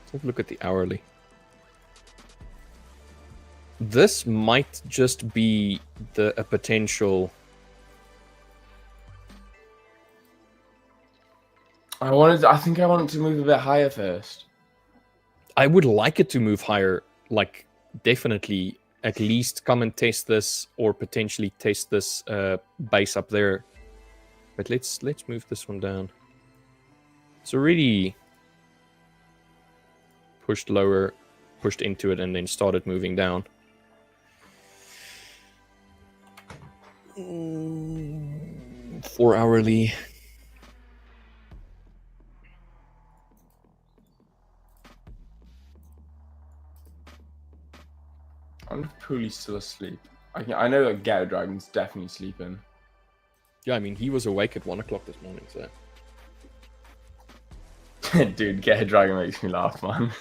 Let's have a look at the hourly. This might just be a potential.
I think I want it to move a bit higher first.
I would like it to move higher, like definitely at least come and test this, or potentially test this base up there. But let's move this one down. It's already pushed lower, pushed into it, and then started moving down. 4 hourly.
I wonder if Pooley's still asleep. I know that Ghetto Dragon's definitely sleeping.
Yeah, I mean, he was awake at 1 o'clock this morning, so.
Dude, Ghetto Dragon makes me laugh, man.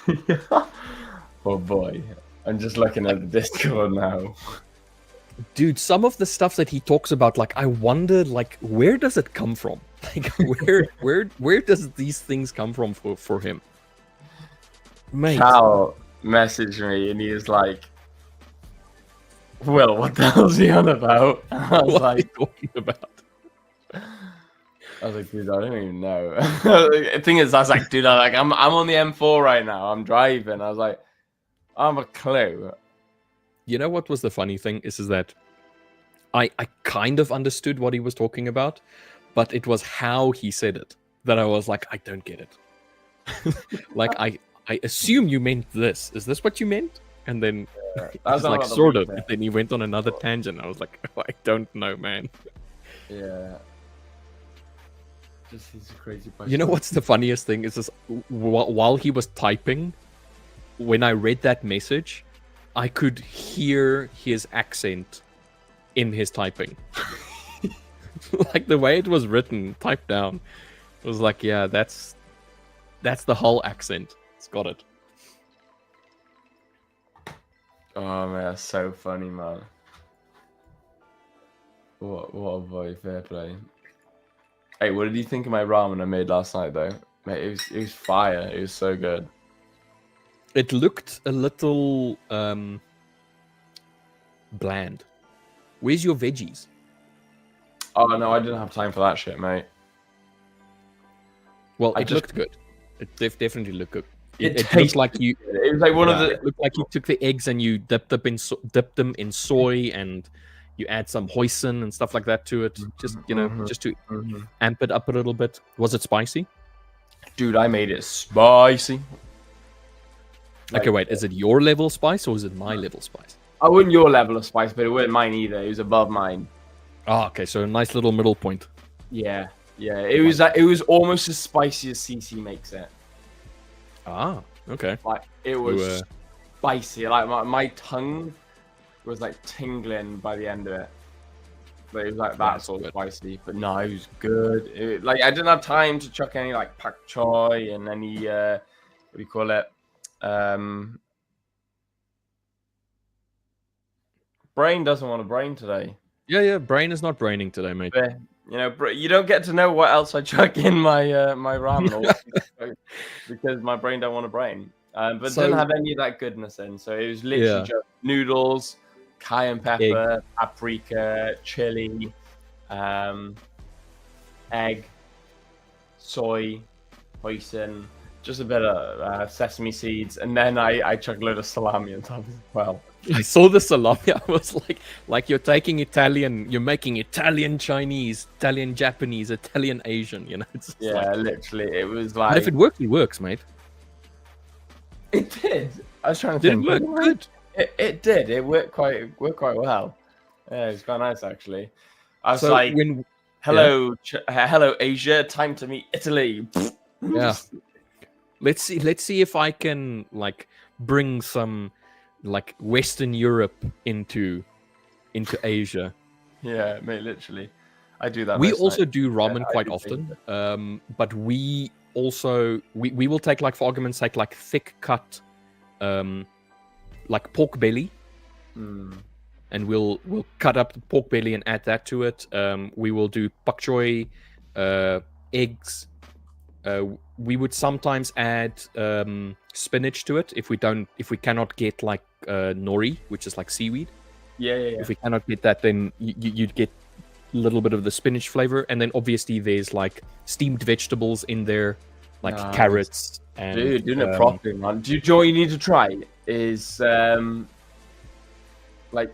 Oh boy. I'm just looking at the Discord now.
Dude, some of the stuff that he talks about, like, I wonder, like, where does it come from? Like, where does these things come from for him? Mate.
Cal messaged me and he was like, Will, what the hell's he on about? I was
What
like,
are you talking about?
I was like, dude, I don't even know. The thing is, I was like, dude, I'm on the M4 right now. I'm driving. I was like, I have a clue.
You know what was the funny thing is that I kind of understood what he was talking about, but it was how he said it that I was like, I don't get it. Like, I assume you meant this. Is this what you meant? And then I was like, sort of. And then he went on another tangent. I was like, oh, I don't know, man.
Yeah. Just he's a crazy person.
You know what's the funniest thing is this? While he was typing, when I read that message, I could hear his accent in his typing. Like the way it was written, typed down, it was like, yeah, that's the whole accent. It's got it.
Oh man, that's so funny, man. What a boy, fair play. Hey, what did you think of my ramen I made last night, though? Mate, it was fire. It was so good.
It looked a little bland. Where's your veggies?
Oh no, I didn't have time for that shit, mate.
Well, it looked good. It definitely looked good.
It
looked like you.
It was like one of the.
It looked like you took the eggs and you dipped them in soy, and you add some hoisin and stuff like that to it. Just just to amp it up a little bit. Was it spicy?
Dude, I made it spicy.
Okay, wait. Is it your level spice or is it my level spice?
I wasn't your level of spice, but it wasn't mine either. It was above mine.
Oh, okay. So a nice little middle point.
Yeah, yeah. It was almost as spicy as CC makes it.
Ah, okay.
Like it was spicy. Like my tongue was like tingling by the end of it. But it was like that sort of spicy. But no, it was good. Like I didn't have time to chuck any like pak choy and any what do you call it? Brain doesn't want to brain today.
Yeah. Brain is not braining today, mate.
But, you know, you don't get to know what else I chuck in my my ramen because my brain don't want to brain. But didn't have any of that goodness in. So it was literally just noodles, cayenne pepper, paprika, chili, egg, soy, hoisin, just a bit of sesame seeds, and then I chucked a load of salami on top as well.
I saw the salami. I was like you're taking Italian, you're making Italian Chinese, Italian Japanese, Italian Asian. You know? It's
literally, it was like.
But if it works, it works, mate.
It did. I was trying to
think. Did it work good?
It did. It worked quite well. Yeah, it was quite nice actually. I was hello, hello Asia, time to meet Italy.
Yeah. Let's see if I can like bring some like Western Europe into Asia.
Yeah, mate, literally. I do that.
We
most
also
nights.
do ramen
I
quite
do
often, but we also we will take, like, for argument's sake, like thick cut like pork belly, and we'll cut up the pork belly and add that to it. We will do pak choi, eggs. We would sometimes add spinach to it if we cannot get like nori, which is like seaweed.
Yeah.
If we cannot get that, then you'd get a little bit of the spinach flavor, and then obviously there's like steamed vegetables in there, like carrots. And,
dude, doing it properly, man. Do you know what you need to try? Is like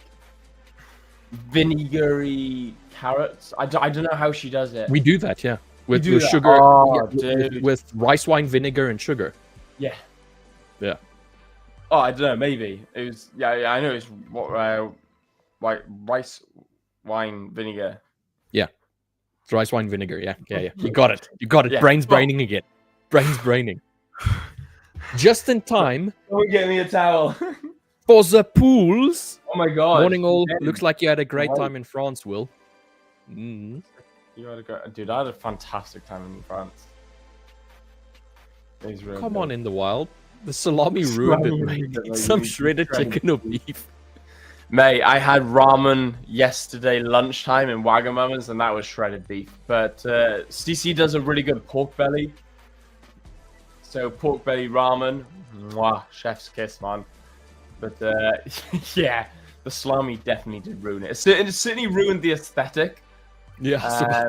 vinegary carrots. I don't know how she does it.
We do that, yeah. With sugar, with rice wine vinegar and sugar.
Yeah.
Yeah.
Oh, I don't know. Maybe it was. Yeah. I know it's white rice wine vinegar.
Yeah, it's rice wine vinegar. Yeah. You got it.
Yeah.
Brains braining again. Brains braining. Just in time.
Someone get me a towel.
For the pools.
Oh my god.
Morning all. Looks like you had a great time in France, Will.
You had a great, dude. I had a fantastic time in France. Really
Come on, in the wild. The salami ruined it, mate. Some shredded chicken or beef.
Mate, I had ramen yesterday lunchtime in Wagamama's, and that was shredded beef. But CC does a really good pork belly. So pork belly ramen, mwah, chef's kiss, man. But yeah, the salami definitely did ruin it. It certainly ruined the aesthetic.
Yeah,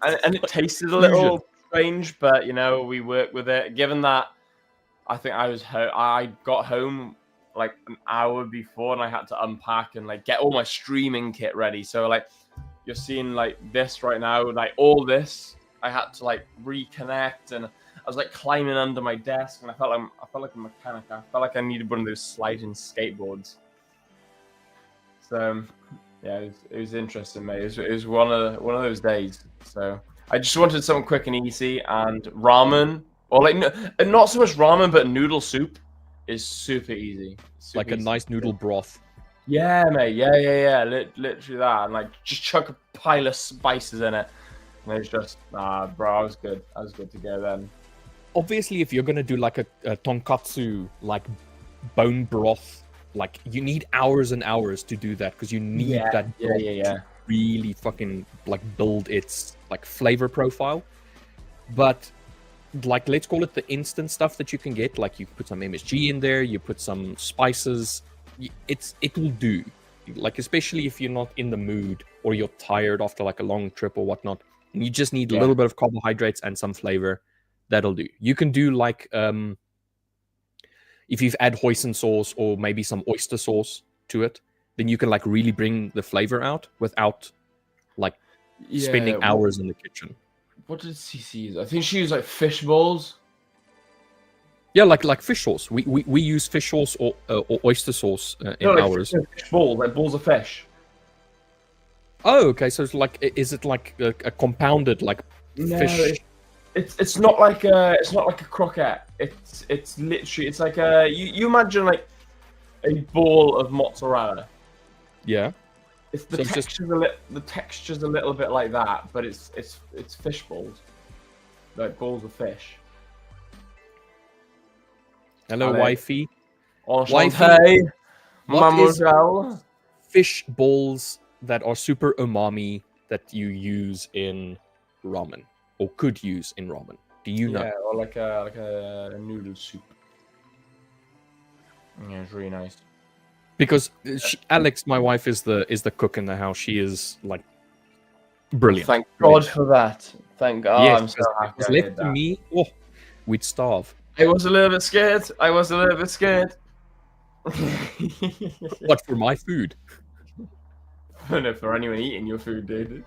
and it tasted a little strange, but you know, we worked with it. Given that, I think I got home like an hour before, and I had to unpack and like get all my streaming kit ready. So like, you're seeing like this right now, like all this, I had to like reconnect, and I was like climbing under my desk, and I felt like a mechanic. I felt like I needed one of those sliding skateboards. So yeah, it was interesting, mate. It was one of those days. So I just wanted something quick and easy, and ramen, or like not so much ramen, but noodle soup is super easy.
Like a nice noodle broth.
Yeah, mate. Yeah. Literally that, and like just chuck a pile of spices in it. And it's just, bro, I was good. I was good to go then.
Obviously, if you're gonna do like a tonkatsu, like bone broth, like you need hours and hours to do that, because you need that broth to really fucking like build its like flavor profile. But like, let's call it the instant stuff that you can get. Like you put some MSG in there, you put some spices. It will do. Like, especially if you're not in the mood or you're tired after like a long trip or whatnot, and you just need a little bit of carbohydrates and some flavor. That'll do. You can do like if you've add hoisin sauce or maybe some oyster sauce to it, then you can like really bring the flavor out without like spending hours in the kitchen.
What did CC use? I think she used like fish balls.
Yeah, like fish sauce. We use fish sauce or oyster sauce in ours.
Fish balls, like balls of fish.
Oh, okay. So it's like, is it like a compounded like fish?
It's not like a croquette. It's literally, it's like a you imagine like a ball of mozzarella.
Yeah.
It's the texture's a little bit like that, but it's fish balls, like balls of fish.
Hello, wifey.
Wifey,
mademoiselle. Fish balls that are super umami that you use in ramen, or could use in ramen. Do you know?
Yeah, or like a noodle soup. Yeah, it's really nice.
Because Alex, my wife, is the cook in the house. She is like brilliant.
Thank God for that. Thank God.
Yes,
I'm so happy.
If it was left to me, we'd starve.
I was a little bit scared.
What, for my food?
No, for anyone eating your food, dude.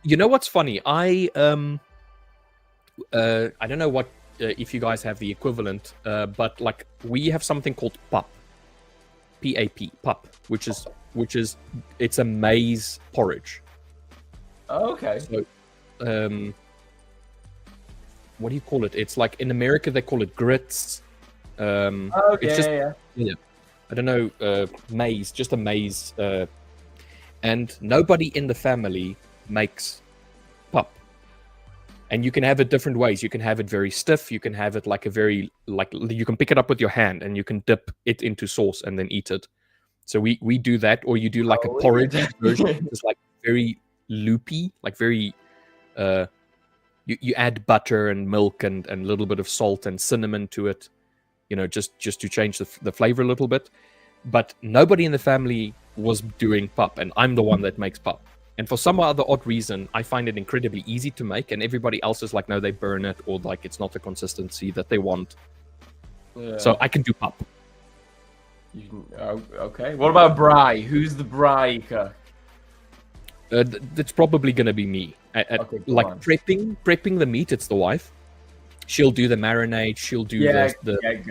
You know what's funny? I don't know what if you guys have the equivalent, but like we have something called pap. Pup, which is it's a maize porridge.
Oh, okay.
So, what do you call it? It's like in America they call it grits.
Oh,
It's just
yeah.
I don't know, maize, just a maize, and nobody in the family makes pup. And you can have it different ways. You can have it very stiff. You can have it like you can pick it up with your hand and you can dip it into sauce and then eat it. So we do that, or you do like a porridge version. It's like very loopy, like very. You add butter and milk and a little bit of salt and cinnamon to it, just to change the flavor a little bit. But nobody in the family was doing pup, and I'm the one that makes pup. And for some other odd reason, I find it incredibly easy to make, and everybody else is like, no, they burn it, or like it's not the consistency that they want. Yeah. So I can do pup.
Okay. What about Bry? Who's the Bry cook?
That's probably going to be me. Prepping the meat, it's the wife. She'll do the marinade. She'll do the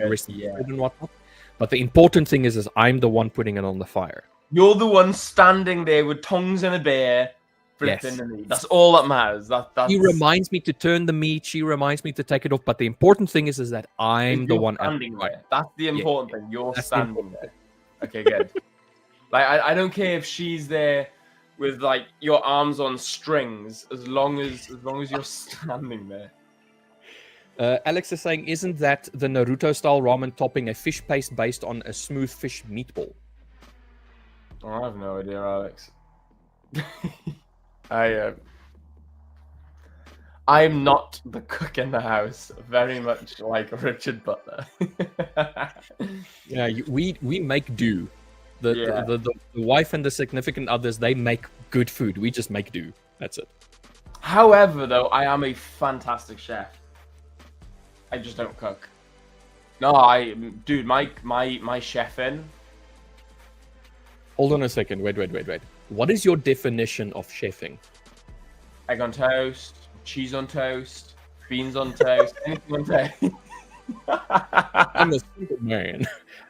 rest of it and whatnot. But the important thing is I'm the one putting it on the fire.
You're the one standing there with tongs and a beer, flipping the meat. That's all that matters. He
reminds me to turn the meat. She reminds me to take it off. But the important thing is that I'm the one
standing there. That's the important thing. You're standing there. Okay, good. Like I don't care if she's there with like your arms on strings, as long as you're standing there.
Alex is saying, isn't that the Naruto-style ramen topping a fish paste based on a smooth fish meatball?
Oh, I have no idea, Alex. I'm not the cook in the house. Very much like Richard Butler.
Yeah, we make do. The wife and the significant others, they make good food. We just make do. That's it.
However, though, I am a fantastic chef. I just don't cook. No, dude, my chefing.
Hold on a second. Wait. What is your definition of chefing?
Egg on toast, cheese on toast, beans on toast, anything on toast.
I'm a simple man.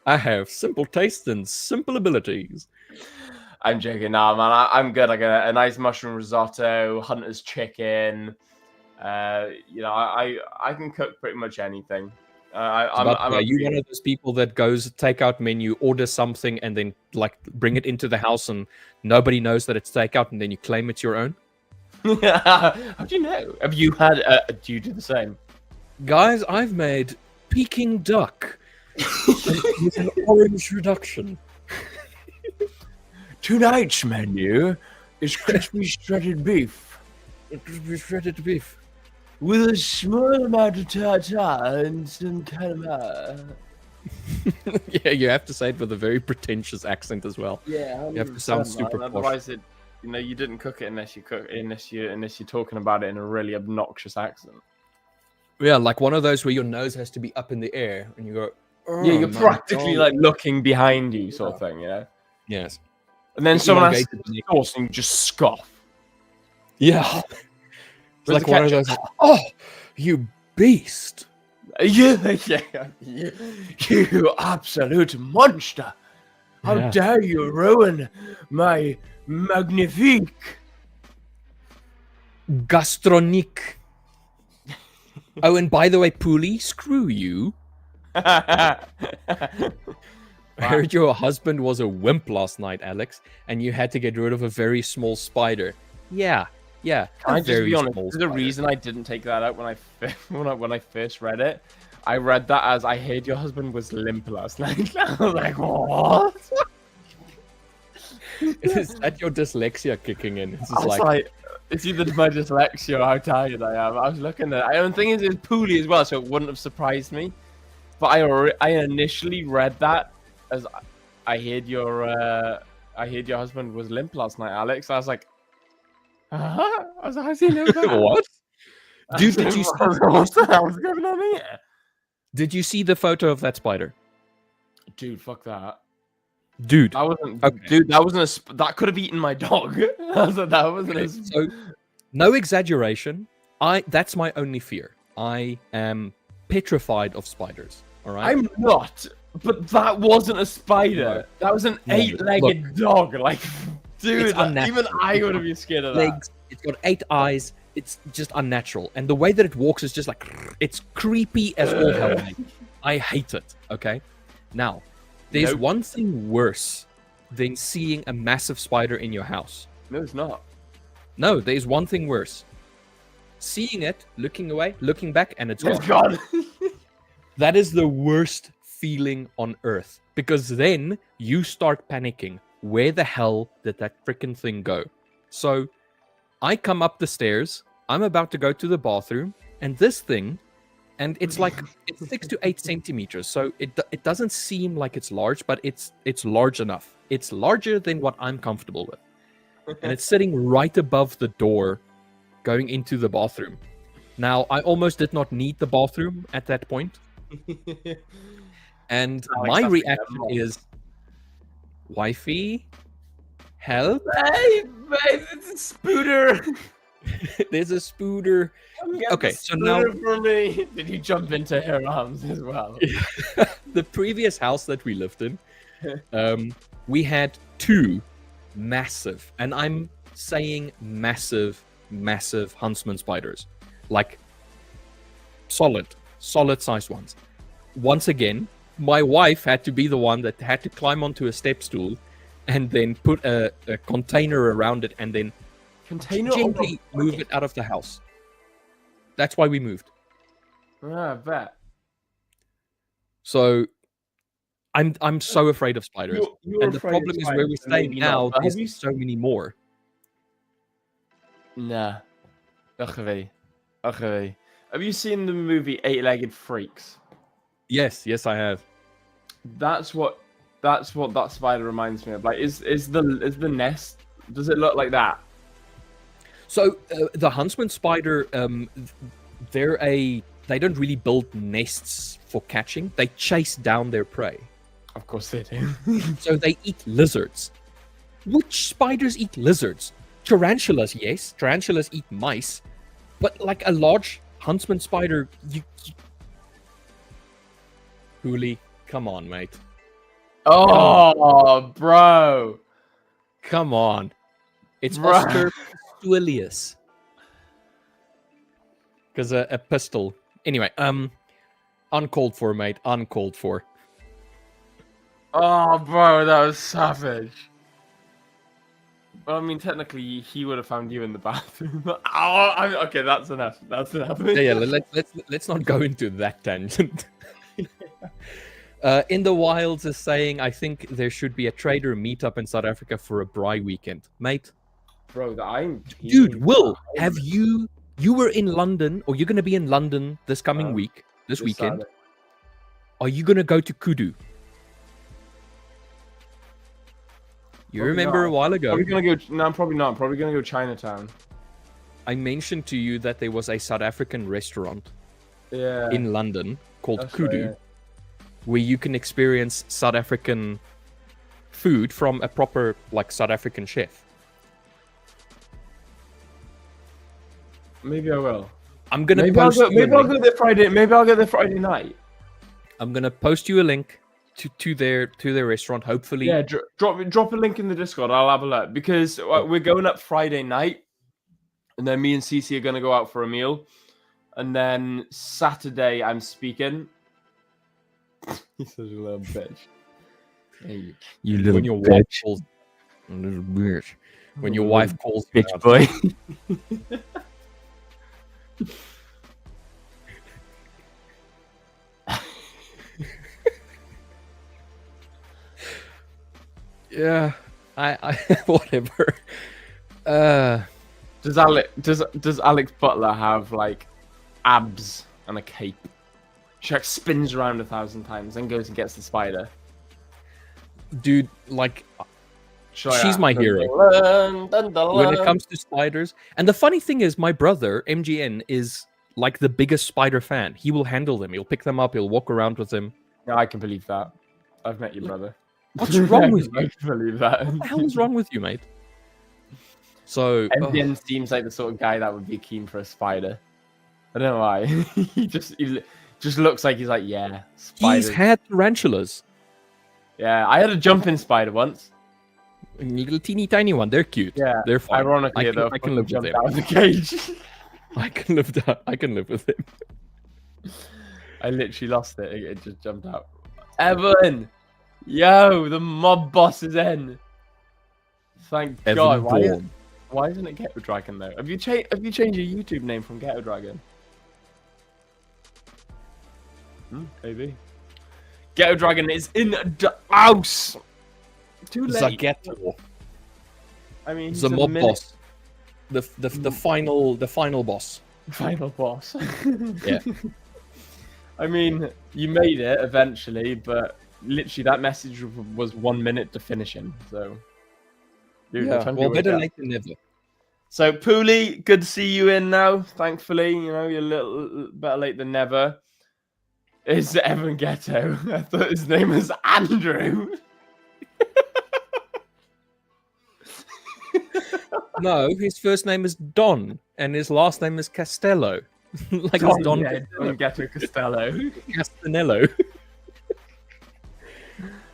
I have simple tastes and simple abilities.
I'm joking. Nah, man, I'm good. I got a nice mushroom risotto, hunter's chicken. I can cook pretty much anything.
Are you one of those people that goes takeout menu, order something, and then like bring it into the house and nobody knows that it's takeout, and then you claim it's your own?
How do you know? Have you had? Do you do the same?
Guys, I've made Peking duck with an orange reduction.
Tonight's menu is crispy shredded beef.
Crispy shredded beef.
With a small amount of tartar and some calamari.
Yeah, you have to say it with a very pretentious accent as well.
Yeah,
you have to sound super posh.
Otherwise, you didn't cook it unless you're talking about it in a really obnoxious accent.
Yeah, like one of those where your nose has to be up in the air and you go. Oh,
yeah, you're practically like looking behind you, sort of thing.
Yes.
And then someone asks the sauce and you just scoff.
Yeah. It's like one of those, oh, you beast.
You absolute monster. How dare you ruin my magnifique.
Gastronique. Oh, and by the way, Pooley, screw you. I heard your husband was a wimp last night, Alex, and you had to get rid of a very small spider. Yeah. Can
I just be honest? There's a reason I didn't take that out when I first read it. I read that as I heard your husband was limp last night. I was like, what?
Is that your dyslexia kicking in? It's
just like it's either my dyslexia or how tired I am. I was looking at it. I don't think it's Pooley as well, so it wouldn't have surprised me. But I initially read that as I heard your husband was limp last night, Alex. I was like, I was like, how's he know that?
What? Dude, did you see
what the hell's going on here?
Did you see the photo of that spider?
Dude, fuck that.
Dude,
that wasn't. Okay. Dude, that wasn't that could have eaten my dog. That wasn't.
So, no exaggeration. That's my only fear. I am petrified of spiders. All right.
I'm not. But that wasn't a spider. No. That was an 8-legged dog. Like, dude, even I would have been scared of that.
Legs. It's got 8 eyes. It's just unnatural. And the way that it walks is just like, it's creepy as all hell. I hate it. Okay. Now, there's one thing worse than seeing a massive spider in your house.
No, it's not.
No, there's one thing worse. Seeing it, looking away, looking back, and it's
It's
gone.
gone.
That is the worst feeling on earth. Because then you start panicking. Where the hell did that freaking thing go? So I come up the stairs. I'm about to go to the bathroom. And this thing, and it's like, it's 6 to 8 centimeters. So it doesn't seem like it's large, but it's large enough. It's larger than what I'm comfortable with. And it's sitting right above the door going into the bathroom. Now, I almost did not need the bathroom at that point. And my reaction is, wifey, help.
Hey, babe, it's a spooter.
There's a spooter. Okay, so now
for me. Did you jump into her arms as well?
The previous house that we lived in, we had 2 massive, and I'm saying massive huntsman spiders, like solid sized ones. Once again, my wife had to be the one that had to climb onto a step stool and then put a container around it and then gently move it out of the house. That's why we moved.
I bet.
So I'm so afraid of spiders.
You're
And the problem is where we're staying now, there's so many more.
Nah. Okay. Have you seen the movie 8-Legged Freaks?
Yes, I have.
That's what that spider reminds me of. Like, is the nest? Does it look like that?
So the huntsman spider, they don't really build nests for catching. They chase down their prey.
Of course they do.
So they eat lizards. Which spiders eat lizards? Tarantulas, yes. Tarantulas eat mice. But like a large huntsman spider, Hooli, come on, mate.
Oh, bro.
Come on. It's Oscar Pistorius. Because a pistol. Anyway, uncalled for, mate. Uncalled for.
Oh, bro, that was savage. Well, I mean, technically, he would have found you in the bathroom. Okay, that's enough. That's enough.
Yeah, let's not go into that tangent. In the Wilds is saying, I think there should be a trader meetup in South Africa for a braai weekend, mate.
Bro,
Dude, Will, have you were in London, or you're going to be in London this coming this weekend?
Saturday.
Are you going to go to Kudu? You remember a while ago.
Probably gonna go. No, I'm probably not. I'm probably gonna go Chinatown.
I mentioned to you that there was a South African restaurant
Yeah.
in London called
That's
Kudu,
right, yeah.
where you can experience South African food from a proper, like, South African chef.
Maybe I will.
I'm gonna
Maybe
post.
Maybe I'll go there Friday. Maybe I'll go there Friday night.
I'm gonna post you a link to their restaurant. Hopefully,
Yeah, drop a link in the Discord. I'll have a look because we're going up Friday night, and then me and Cece are gonna go out for a meal, and then Saturday I'm speaking. He's such a little bitch. Hey,
you little when your wife calls, little bitch. When your wife calls,
bitch boy.
Yeah, I whatever.
Does Alex Butler have like abs and a cape? She like spins around 1,000 times, then goes and gets the spider.
Dude, like, she's my hero when it comes to spiders. And the funny thing is, my brother MGN is like the biggest spider fan. He will handle them. He'll pick them up. He'll walk around with them.
Yeah, I can believe that. I've met your brother.
What's wrong with you?
I can believe that.
What the hell is wrong with you, mate? So
MGN seems like the sort of guy that would be keen for a spider. I don't know why. he just looks like he's like, yeah, spiders.
He's had tarantulas.
Yeah, I had a jumping spider once.
A little teeny tiny one. They're cute.
Yeah,
they're fine.
Ironically,
I can live with them.
Out of the cage.
I can live with him.
I literally lost it. It just jumped out. Evan! Yo, the mob boss is in. Thank
Evan
God.
Dawn.
Why isn't it Ghetto Dragon though? Have you changed your YouTube name from Ghetto Dragon? Maybe. Ghetto Dragon is in the house. Too late.
Zagetto.
I mean, he's
The
a
mob
minute-
boss. The final boss.
Final boss.
Yeah.
I mean, you made it eventually, but literally that message was 1 minute to finish him. So, dude,
Yeah. Well, better late than never.
So, Pooley, good to see you in now. Thankfully, you know, you're a little better late than never. Is Evan Ghetto? I thought his name was Andrew.
No, his first name is Don, and his last name is Castello. Like it's Don
Don Ghetto Costello.
Castanello.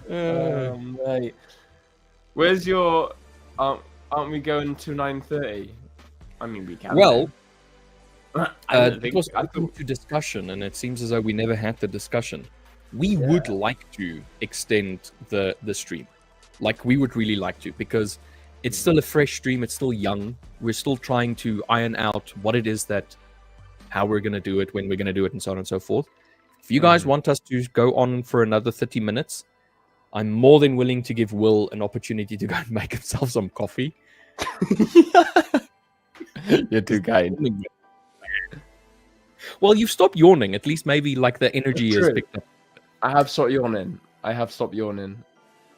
Mate. Where's your... aren't we going to 9:30? I mean, we can.
Well,
I
it was open to discussion, and it seems as though we never had the discussion. We would like to extend the stream. Like, we would really like to, because it's still a fresh stream. It's still young. We're still trying to iron out what it is how we're going to do it, when we're going to do it, and so on and so forth. If you guys want us to go on for another 30 minutes, I'm more than willing to give Will an opportunity to go and make himself some coffee.
You're too kind.
Well, you've stopped yawning. At least maybe like the energy is picked up.
I have stopped yawning.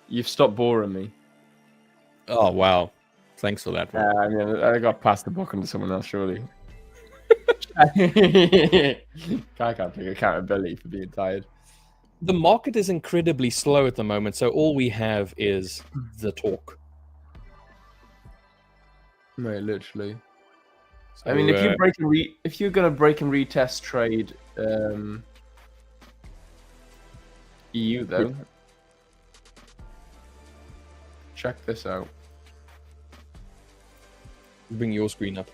You've stopped boring me.
Oh, wow. Thanks for that.
I mean, I got past the book onto someone else, surely. I can't take accountability for being tired.
The market is incredibly slow at the moment, so all we have is the talk.
No, literally.
So,
I mean, if you're gonna break and retest trade EU though, check this out.
Bring your screen up.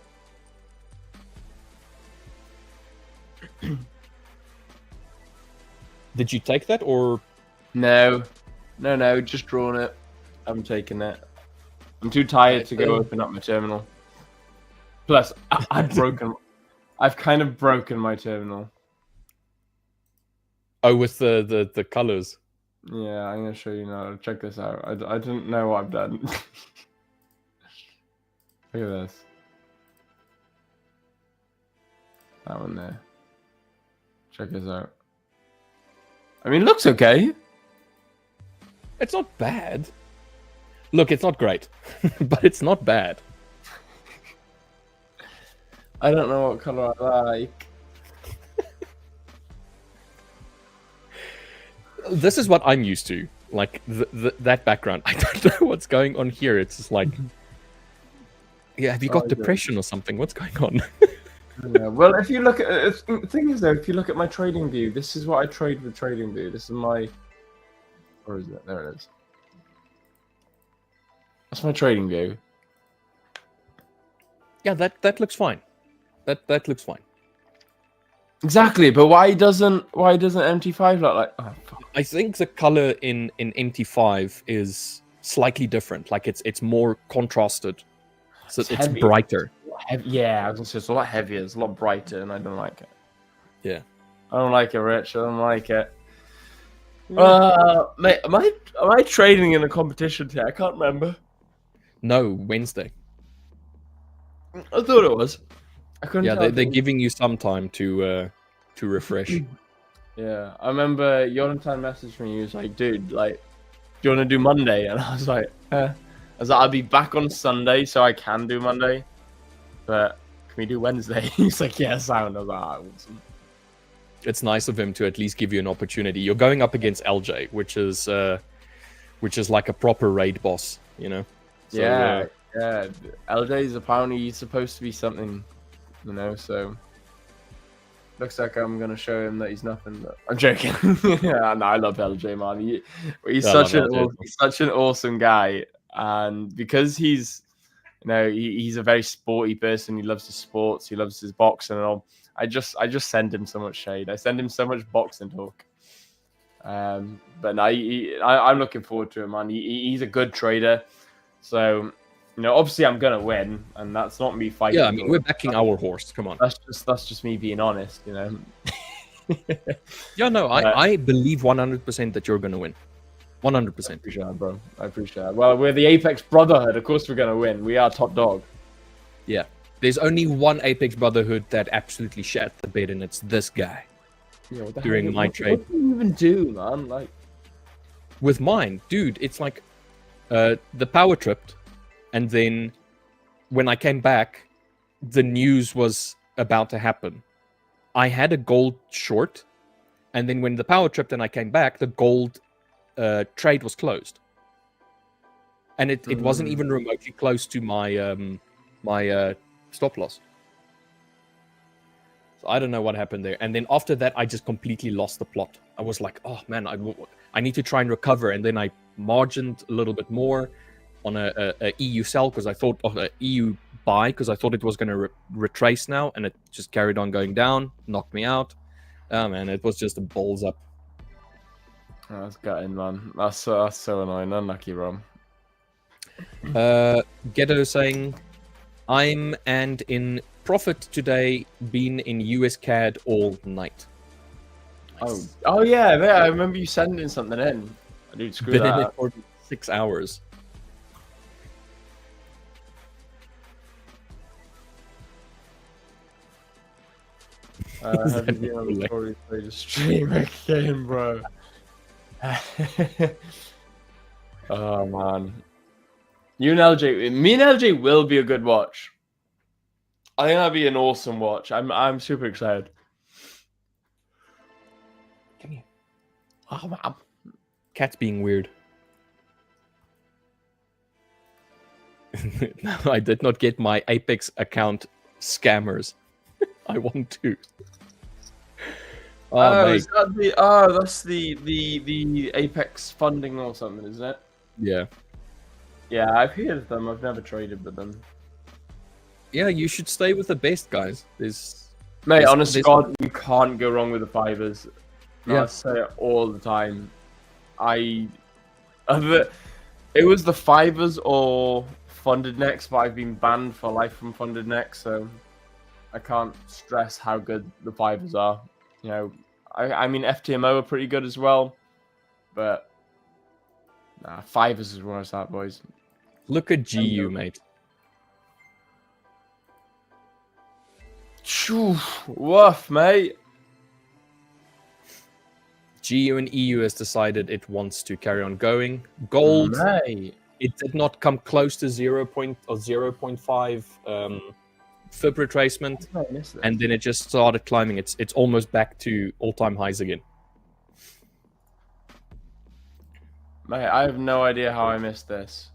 Did you take that, or
No, just drawn it. I'm taking it. I'm too tired to go open up my terminal. Plus, I've kind of broken my terminal.
Oh, with the colors.
Yeah, I'm gonna show you now. Check this out. I didn't know what I've done. Look at this. That one there. Check this out. I mean, it looks okay.
It's not bad. Look, it's not great, but it's not bad.
I don't know what color I like.
This is what I'm used to. Like that background. I don't know what's going on here. It's just like, yeah, have you got depression or something? What's going on?
Yeah, well, if you look at the thing is though, if you look at my trading view, this is what I trade with trading view. This is my, where is it? There it is. That's my trading view.
Yeah, that looks fine. That looks fine.
Exactly, but why doesn't MT5 look like? Oh, fuck.
I think the color in MT5 is slightly different. Like it's more contrasted, so it's brighter.
Yeah, I was gonna say it's a lot heavier, it's a lot brighter, and I don't like it.
Yeah,
I don't like it, Rich. I don't like it. Mate, am I trading in a competition today? I can't remember.
No, Wednesday.
I thought it was. I couldn't.
Yeah, they're giving you some time to refresh.
Yeah, I remember Jonathan messaged me. He was like, "Dude, like, do you want to do Monday?" And I was like, I was like, "I'll be back on Sunday, so I can do Monday, but can we do Wednesday?" He's like, "Yeah, sound." I was like, awesome.
It's nice of him to at least give you an opportunity. You're going up against LJ, which is like a proper raid boss, you know. So,
yeah. LJ is apparently supposed to be something, you know. So looks like I'm gonna show him that he's nothing. But I'm joking. Yeah, no, I love LJ, man. He's such an awesome guy, and because he's, you know, he's a very sporty person. He loves his sports. He loves his boxing and all. I just send him so much shade. I send him so much boxing talk. But no, I'm looking forward to it, man. He's a good trader. So, obviously I'm gonna win, and that's not me fighting.
Yeah, I mean, we're backing our horse. Come on.
That's just me being honest,
Yeah, no, I believe 100% that you're gonna win. 100%.
I appreciate that, bro. I appreciate that. Well, we're the Apex Brotherhood. Of course, we're gonna win. We are top dog.
Yeah. There's only one Apex Brotherhood that absolutely shat the bed, and it's this guy.
Yeah, what the
During
hell,
my trade.
What do you even do, man? Like,
With mine, dude, it's like the power tripped, and then when I came back, the news was about to happen. I had a gold short, and then when the power tripped and I came back, the gold trade was closed. And it wasn't even remotely close to my my stop loss. So I don't know what happened there. And then after that, I just completely lost the plot. I was like, oh man, I need to try and recover. And then I margined a little bit more on a EU sell because I thought of an EU buy because I thought it was going to retrace now, and it just carried on going down, knocked me out. Oh man, it was just a balls up.
Oh, that's gutting, man. That's so annoying. Unlucky, bro.
Ghetto saying, I'm and in profit today, been in US CAD all night. Nice.
Oh yeah, I remember you sending something in. Dude, screw
Been
that.
in it for 6 hours.
Have you been on the story play to stream again, bro? Oh man, me and LJ will be a good watch. I think that'd be an awesome watch. I'm super excited.
Come here. Oh, man. Cat's being weird. No, I did not get my Apex account scammers. I want to.
Oh, is that that's the Apex funding or something, isn't it?
Yeah.
Yeah, I've heard of them. I've never traded with them.
Yeah, you should stay with the best guys.
Mate, honest to God, you can't go wrong with the fivers.
Yeah.
I say it all the time. It was the fivers or funded next, but I've been banned for life from funded next, so I can't stress how good the fivers are. I mean FTMO are pretty good as well, but nah, fivers is where it's at, boys.
Look at GU, mate.
Woof, mate.
GU and EU has decided it wants to carry on going. Gold,
mate.
It did not come close to 0.5 fib retracement, and then it just started climbing. It's almost back to all-time highs again.
Mate, I have no idea how I missed this.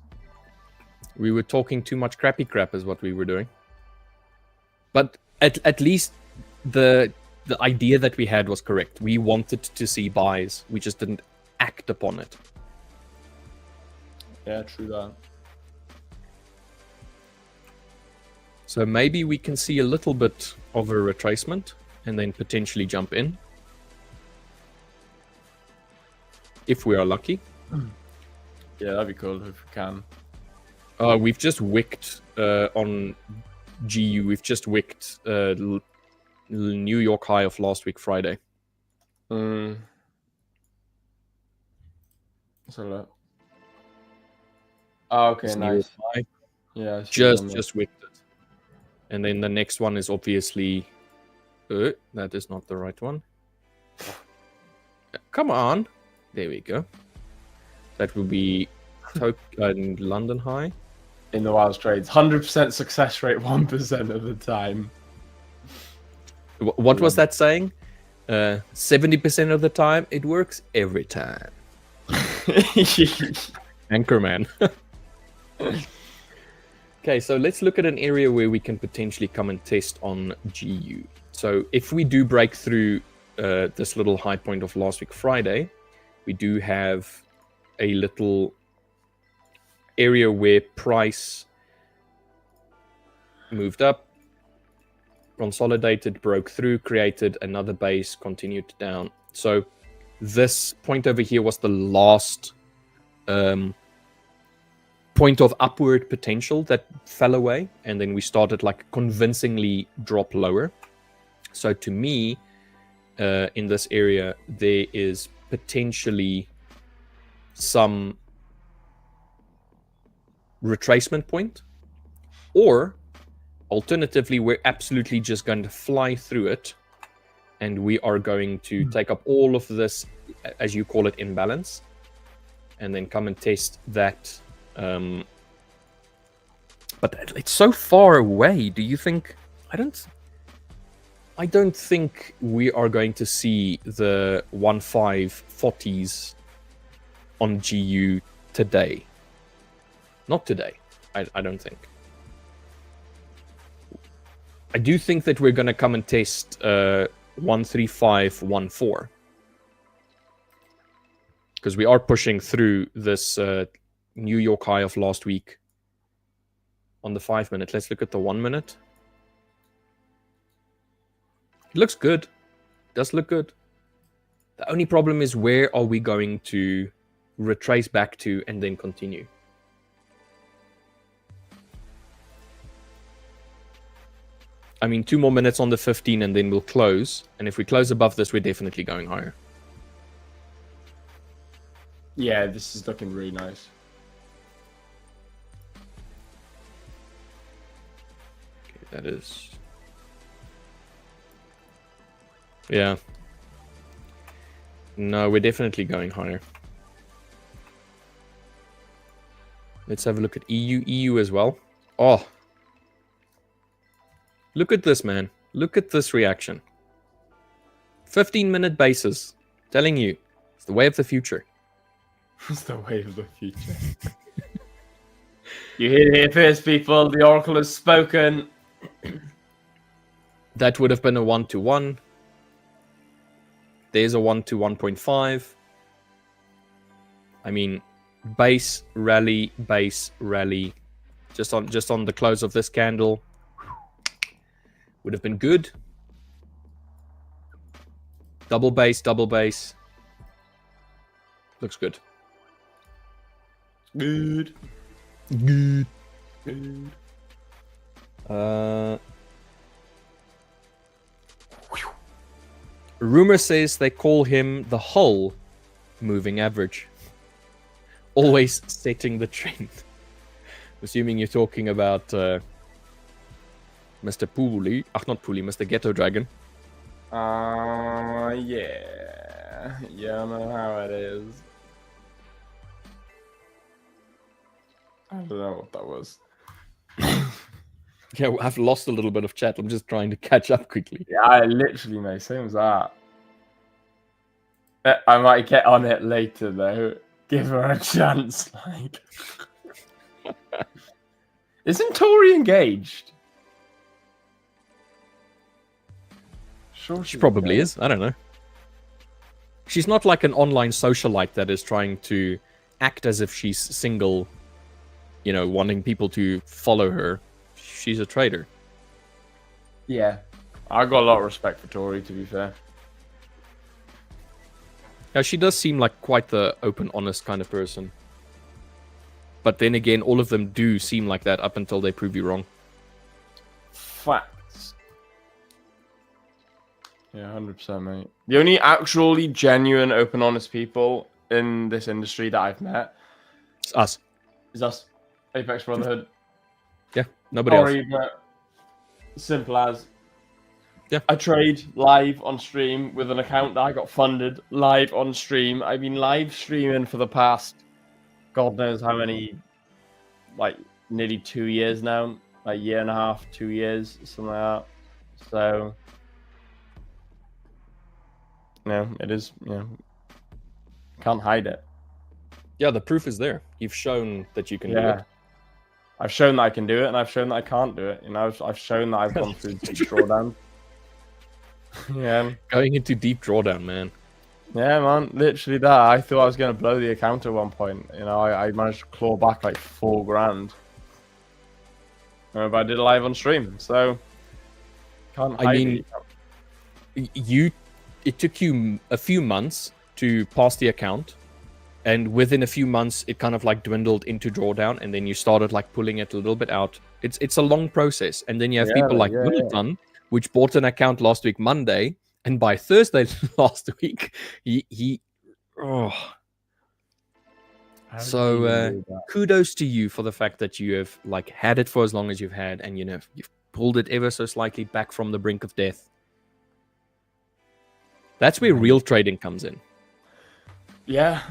We were talking too much crappy crap is what we were doing. But at least the idea that we had was correct. We wanted to see buys. We just didn't act upon it.
Yeah, true that.
So maybe we can see a little bit of a retracement and then potentially jump in. If we are lucky.
Yeah, that'd be cool if we can.
We've just wicked on GU. We've just wicked New York high of last week, Friday.
So look. Oh, okay,
It's
nice.
high.
Yeah,
just wicked it. And then the next one is obviously... that is not the right one. Come on. There we go. That will be London high.
In the Wild Trades. 100% success rate, 1% of the time.
What was that saying? 70% of the time, it works every time. Anchorman. Okay, so let's look at an area where we can potentially come and test on GU. So if we do break through this little high point of last week Friday, we do have a little area where price moved up, consolidated, broke through, created another base, continued down. So this point over here was the last point of upward potential that fell away, and then we started like convincingly drop lower. So to me, in this area, there is potentially some retracement point, or alternatively, we're absolutely just going to fly through it, and we are going to take up all of this, as you call it, imbalance, and then come and test that. But it's so far away. Do you think? I don't think we are going to see the 1.540s on GU today. Not today. I don't think. I do think that we're going to come and test 13514. Because we are pushing through this New York high of last week on the 5 minute. Let's look at the 1 minute. It looks good. It does look good. The only problem is, where are we going to retrace back to and then continue? I mean, 2 more minutes on the 15 and then we'll close. And if we close above this, we're definitely going higher.
Yeah, this is looking really nice.
Okay, that is... Yeah. No, we're definitely going higher. Let's have a look at EU. EU as well. Oh. Look at this, man. Look at this reaction. 15-minute bases. Telling you. It's the way of the future.
It's the way of the future. You hear it here first, people. The Oracle has spoken.
That would have been a 1-to-1. There's a 1-to-1.5. I mean, base, rally, base, rally. Just on the close of this candle. Would have been good. Double base, double base. Looks good.
Good.
Good.
Good.
Rumor says they call him the Hull moving average. Always setting the trend. Assuming you're talking about Mr. Pooley. Not Pooley, Mr. Ghetto Dragon.
Yeah. Yeah, I know how it is. I don't know what that was.
Yeah, I've lost a little bit of chat. I'm just trying to catch up quickly.
Yeah, I literally, mate, same as that. I might get on it later, though. Give her a chance, like. Isn't Tori engaged? Sure,
She probably is. I don't know. She's not like an online socialite that is trying to act as if she's single, you know, wanting people to follow her. She's a trader.
Yeah. I got a lot of respect for Tori, to be fair.
Yeah, she does seem like quite the open, honest kind of person. But then again, all of them do seem like that up until they prove you wrong.
Facts. Yeah, 100%, mate. The only actually genuine, open, honest people in this industry that I've met
It's us.
is us. Apex Brotherhood.
Yeah, nobody else.
Sorry, but simple as.
Yeah.
I trade live on stream with an account that I got funded live on stream. I've been live streaming for the past, God knows how many, like nearly 2 years now. Like 1.5 years, 2 years, something like that. So, no, it is, can't hide it.
Yeah, the proof is there. You've shown that you can do it.
I've shown that I can do it, and I've shown that I can't do it. You know, I've shown that I've gone through deep drawdown. Yeah.
Going into deep drawdown, man.
Yeah, man. Literally that. I thought I was going to blow the account at one point. You know, I managed to claw back like 4 grand. But I did it live on stream. So, Can't
I
hide
mean, it took you a few months to pass the account, and within a few months it kind of like dwindled into drawdown, and then you started like pulling it a little bit out. It's a long process. And then you have people like Wilton, which bought an account last week Monday, and by Thursday last week he so kudos to you for the fact that you have like had it for as long as you've had, and you've pulled it ever so slightly back from the brink of death. That's where real trading comes in.
Yeah.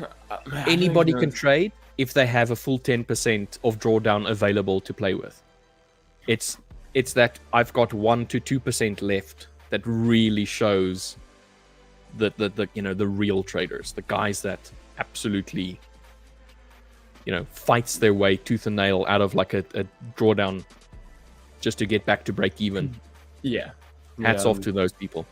Anybody can trade if they have a full 10% of drawdown available to play with. It's that I've got 1 to 2% left that really shows the the real traders, the guys that absolutely fights their way tooth and nail out of like a drawdown just to get back to break even.
Yeah.
Hats off to those people.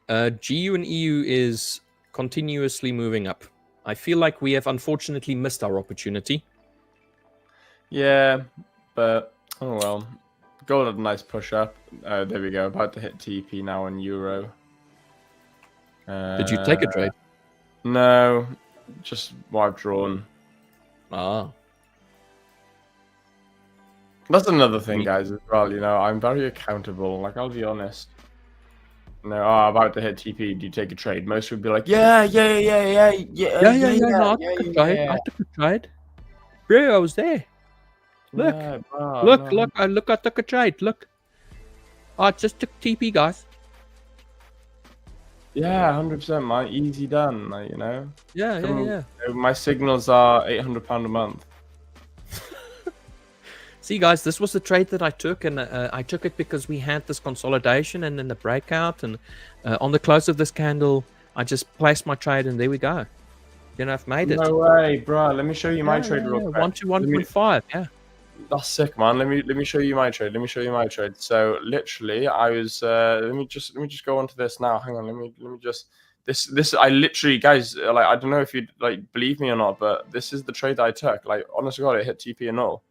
GU and EU is continuously moving up. I feel like we have unfortunately missed our opportunity.
Yeah, but oh well. Gold had a nice push up. There we go. About to hit TP now on Euro.
Did you take a trade?
No, just what I've drawn.
Ah.
That's another thing, guys, as well. I'm very accountable. Like, I'll be honest. No, about to hit TP. Do you take a trade? Most would be like, yeah.
No, I took a trade. Bro, I was there. Look, look, I took a trade. Look, I just took TP, guys.
Yeah, 100%, man. Easy done,
Yeah.
My signals are £800 a month.
See, guys, this was the trade that I took, and I took it because we had this consolidation and then the breakout, and on the close of this candle, I just placed my trade, and there we go. I've made it.
No way, bro. Let me show you my trade real quick.
1 to 1.5, yeah.
That's sick, man. Let me show you my trade. So literally, I was let me just go onto this now. Hang on, let me just this I literally, guys, like, I don't know if you like believe me or not, but this is the trade that I took. Like, honest to God, it hit TP and all.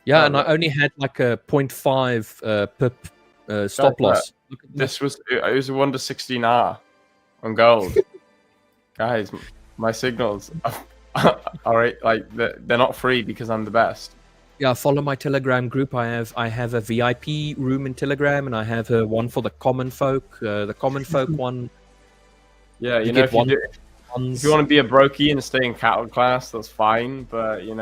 Yeah, and I only had like a 0.5 pip stop loss.
This was it was a 1 to 16R on gold. Guys, my signals are right, like they're not free because I'm the best.
Yeah, follow my Telegram group. I have a VIP room in Telegram, and I have one for the common folk. The common folk one.
Yeah, if you want to be a brokey and stay in cattle class, that's fine. But
you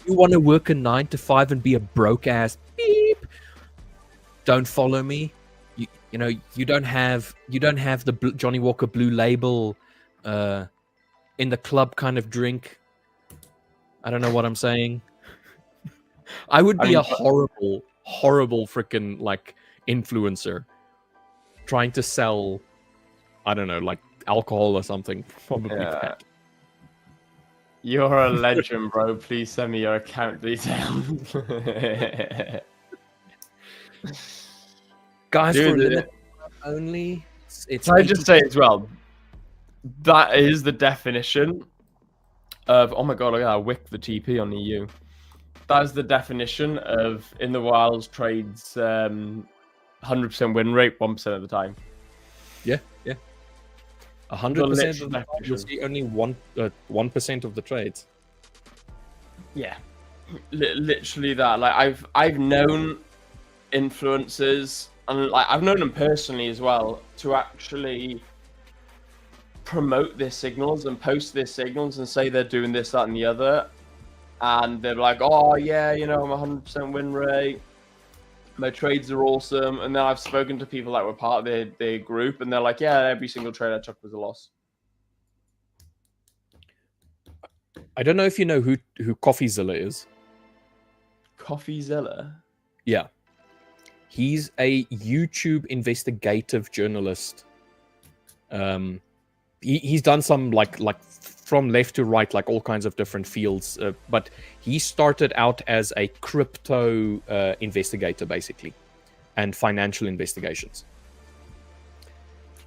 want to work a 9 to 5 and be a broke ass beep, don't follow me. You don't have the Johnny Walker Blue Label in the club kind of drink. I don't know what I'm saying. I would be a horrible freaking like influencer trying to sell, I don't know, like alcohol or something. Probably bad.
You're a legend, bro. Please send me your account details.
Guys, for limit only, it's.
Can I just say as well, that is the definition of, oh my god, I wick the TP on EU. That is the definition of in the wilds trades 100% win rate 1% of the time.
Yeah. 100% of the time, you'll see only 1% of the trades.
Yeah, literally that. Like, I've known influencers, and like I've known them personally as well, to actually promote their signals and post their signals and say they're doing this, that, and the other, and they're like, oh yeah, I'm 100% win rate. My trades are awesome. And then I've spoken to people that were part of their group, and they're like, yeah, every single trade I took was a loss.
I don't know if you know who CoffeeZilla is.
CoffeeZilla?
Yeah. He's a YouTube investigative journalist. He's done some like from left to right, like all kinds of different fields. But he started out as a crypto investigator, basically, and financial investigations.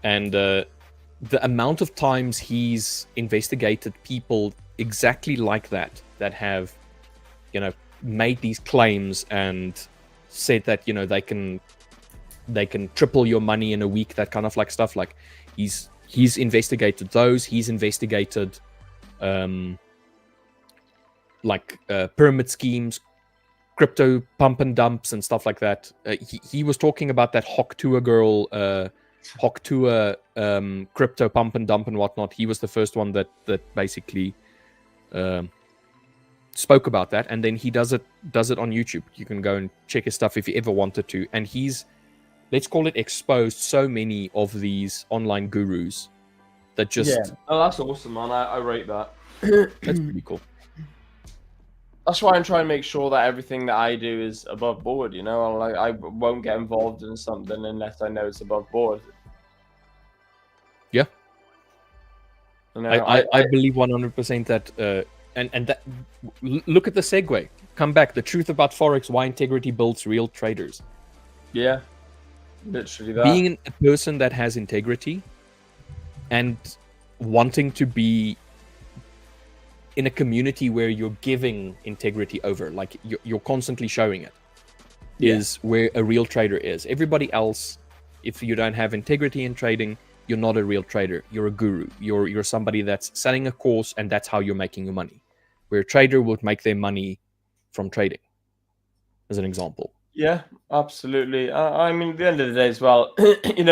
And the amount of times he's investigated people exactly like that have, made these claims and said that, they can triple your money in a week, that kind of like stuff. Like he's investigated those. He's investigated pyramid schemes, crypto pump and dumps and stuff like that. He was talking about that Hawk Tour girl, Hawk Tour crypto pump and dump and whatnot. He was the first one that basically spoke about that, and then he does it on YouTube. You can go and check his stuff if you ever wanted to. And he's, let's call it, exposed so many of these online gurus that just
that's awesome, man. I rate that.
That's pretty cool.
That's why I'm trying to make sure that everything that I do is above board. I won't get involved in something unless I know it's above board.
Yeah. I believe 100% that and that, look at the segue. Come back. The truth about Forex, why integrity builds real traders.
Yeah. Literally that.
Being a person that has integrity and wanting to be in a community where you're giving integrity over, like you're constantly showing it, is where a real trader is. Everybody else, if you don't have integrity in trading, you're not a real trader. You're a guru. You're somebody that's selling a course, and that's how you're making your money. Where a trader would make their money from trading, as an example.
Yeah, absolutely. I mean, at the end of the day as well,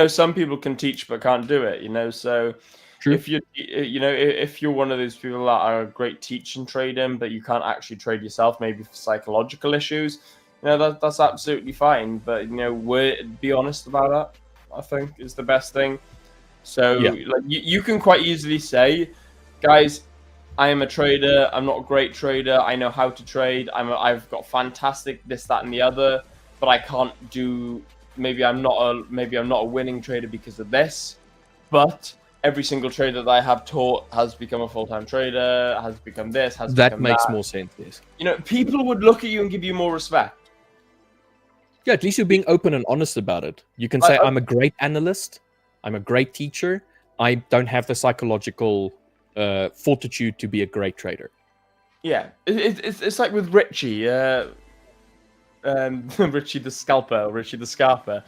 some people can teach but can't do it, so
True.
if if you're one of those people that are a great teacher in trading, but you can't actually trade yourself, maybe for psychological issues, that's absolutely fine. But, be honest about that, I think, is the best thing. So like you can quite easily say, guys, I am a trader. I'm not a great trader. I know how to trade. I've got fantastic this, that, and the other, but I can't do. Maybe I'm not a winning trader because of this. But every single trader that I have taught has become a full-time trader. Has become this.
That makes more sense. Yes.
People would look at you and give you more respect.
Yeah, at least you're being open and honest about it. You can say, I'm a great analyst. I'm a great teacher. I don't have the psychological fortitude to be a great trader.
Yeah, it's like with Richie, Richie the Scalper.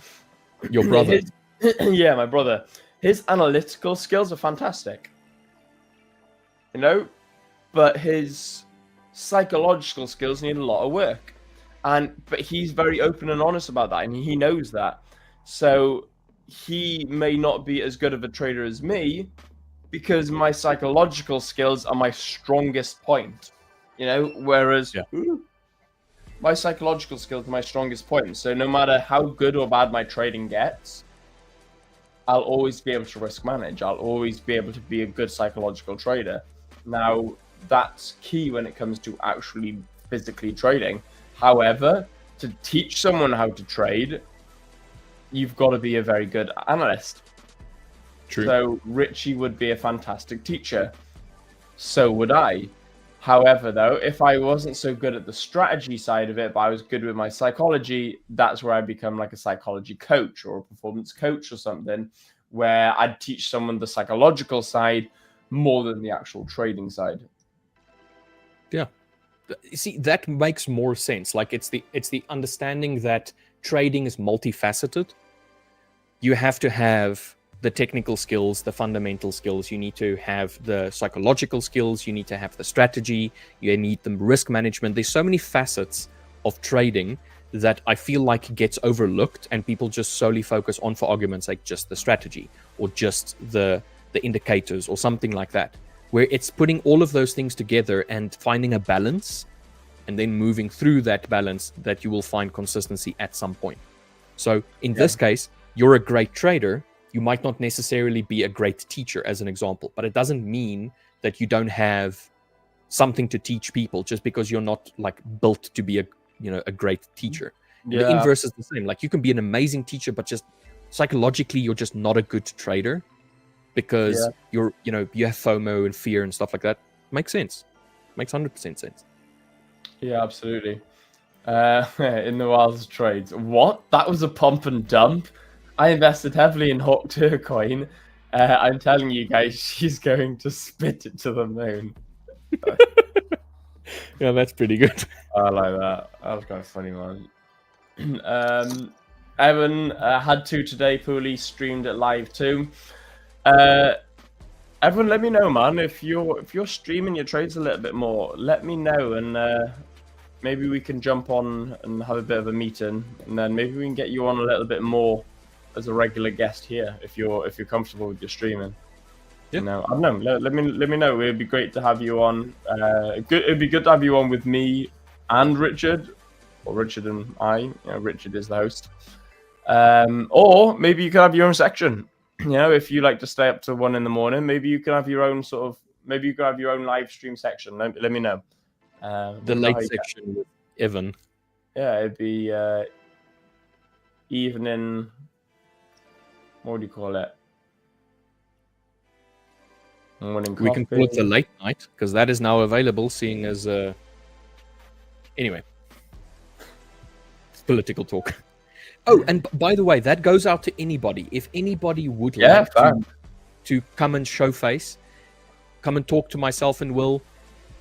Your brother.
Yeah, my brother. His analytical skills are fantastic. But his psychological skills need a lot of work. But he's very open and honest about that, and he knows that. So he may not be as good of a trader as me, because my psychological skills are my strongest point, whereas my psychological skills are my strongest point. So no matter how good or bad my trading gets, I'll always be able to risk manage. I'll always be able to be a good psychological trader. Now, that's key when it comes to actually physically trading. However, to teach someone how to trade, you've got to be a very good analyst.
True.
So Richie would be a fantastic teacher. So would I. However, though, if I wasn't so good at the strategy side of it, but I was good with my psychology, that's where I become like a psychology coach or a performance coach or something, where I'd teach someone the psychological side more than the actual trading side.
Yeah. See, that makes more sense. Like it's the understanding that trading is multifaceted. You have to have the technical skills, the fundamental skills. You need to have the psychological skills. You need to have the strategy. You need the risk management. There's so many facets of trading that I feel like gets overlooked, and people just solely focus on, for argument's sake, just the strategy or just the indicators or something like that, where it's putting all of those things together and finding a balance, and then moving through that balance that you will find consistency at some point. So in this case, you're a great trader. You might not necessarily be a great teacher, as an example, but it doesn't mean that you don't have something to teach people just because you're not like built to be a great teacher. The inverse is the same. Like you can be an amazing teacher, but just psychologically you're just not a good trader because you have FOMO and fear and stuff like that. Makes sense. Makes 100% sense.
Yeah, absolutely. In the wildest trades. What? That was a pump and dump? I invested heavily in Hawk Tour coin. I'm telling you guys, she's going to spit it to the moon.
Yeah, that's pretty good.
I like that. That was kind of funny, man. Evan had to today. Pooley streamed it live too. Everyone, let me know, man. If you're streaming your trades a little bit more, let me know, and maybe we can jump on and have a bit of a meeting, and then maybe we can get you on a little bit more as a regular guest here if you're comfortable with your streaming.
Yeah.
You know, I don't know. Let me know. It'd be great to have you on. It'd be good to have you on with me and Richard, or Richard and I. You know, Richard is the host. Or maybe you could have your own section. You know, if you like to stay up to 1 a.m, maybe you can have your own maybe you can have your own live stream section. Let me know.
The late section with Evan.
Yeah, it'd be evening. What do you call it? Morning
We can call it the late night because that is now available. Seeing as anyway, it's political talk. Oh, and by the way, that goes out to anybody. If anybody would like to come and show face, come and talk to myself and Will,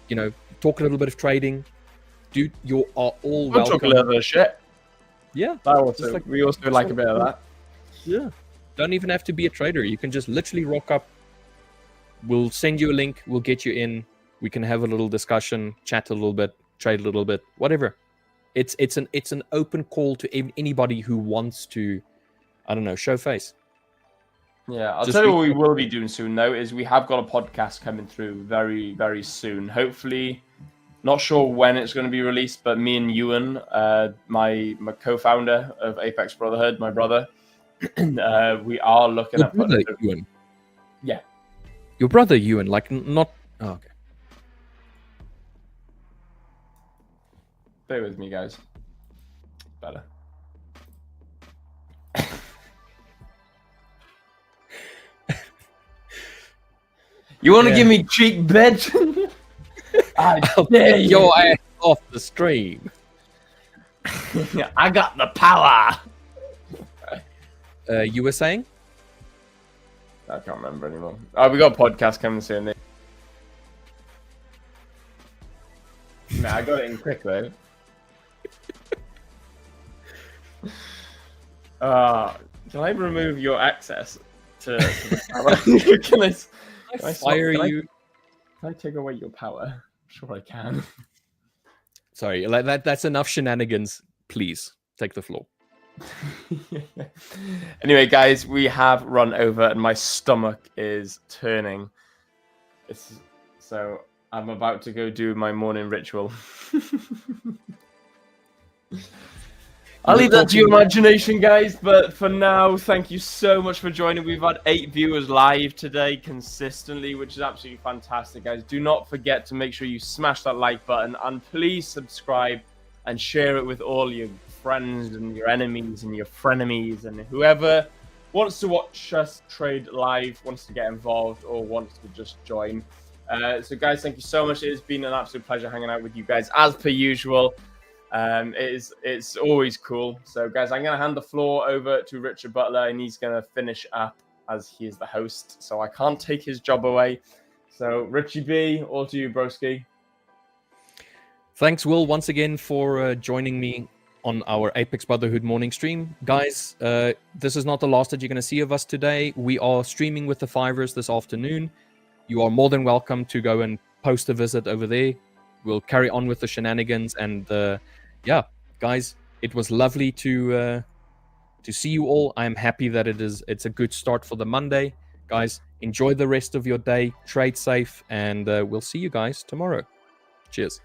you know, talk a little bit of trading. Dude, you are all welcome.
Talk a little bit of shit.
Yeah.
We also like a bit of that.
Yeah. Don't even have to be a trader. You can just literally rock up. We'll send you a link. We'll get you in. We can have a little discussion, chat a little bit, trade a little bit, whatever. It's an open call to anybody who wants to, I don't know, show face.
Yeah, I'll tell you what we will be doing soon, though, is we have got a podcast coming through very, very soon. Hopefully, not sure when it's going to be released, but me and Ewan, my co-founder of Apex Brotherhood, my brother, we are looking at
putting it. Ewan.
Yeah.
Your brother, Ewan, like not... Oh, okay.
Bear with me, guys. Better. You want to give me cheek, bitch?
I'll take your ass off the stream.
I got the power.
You were saying?
I can't remember anymore. Oh, we got a podcast coming soon. Nah, I got it in quick though. Can I remove your access to the power? Can I
fire you?
Can I take away your power? I'm sure I can.
Sorry, that's enough shenanigans. Please, take the floor.
Anyway, guys, we have run over and my stomach is turning. So I'm about to go do my morning ritual. I'll leave that to your imagination, guys. But for now, thank you so much for joining. We've had 8 viewers live today consistently, which is absolutely fantastic, guys. Do not forget to make sure you smash that like button and please subscribe and share it with all your friends and your enemies and your frenemies and whoever wants to watch us trade live, wants to get involved, or wants to just join. So, guys, thank you so much. It has been an absolute pleasure hanging out with you guys as per usual. It's always cool. So, guys, I'm going to hand the floor over to Richard Butler, and he's going to finish up as he is the host. So I can't take his job away. So, Richie B, all to you, broski.
Thanks, Will, once again for joining me on our Apex Brotherhood morning stream. Guys, this is not the last that you're going to see of us today. We are streaming with the Fivers this afternoon. You are more than welcome to go and post a visit over there. We'll carry on with the shenanigans, and yeah, guys, it was lovely to see you all. I'm happy that it's a good start for the Monday. Guys, enjoy the rest of your day, trade safe, and we'll see you guys tomorrow. Cheers.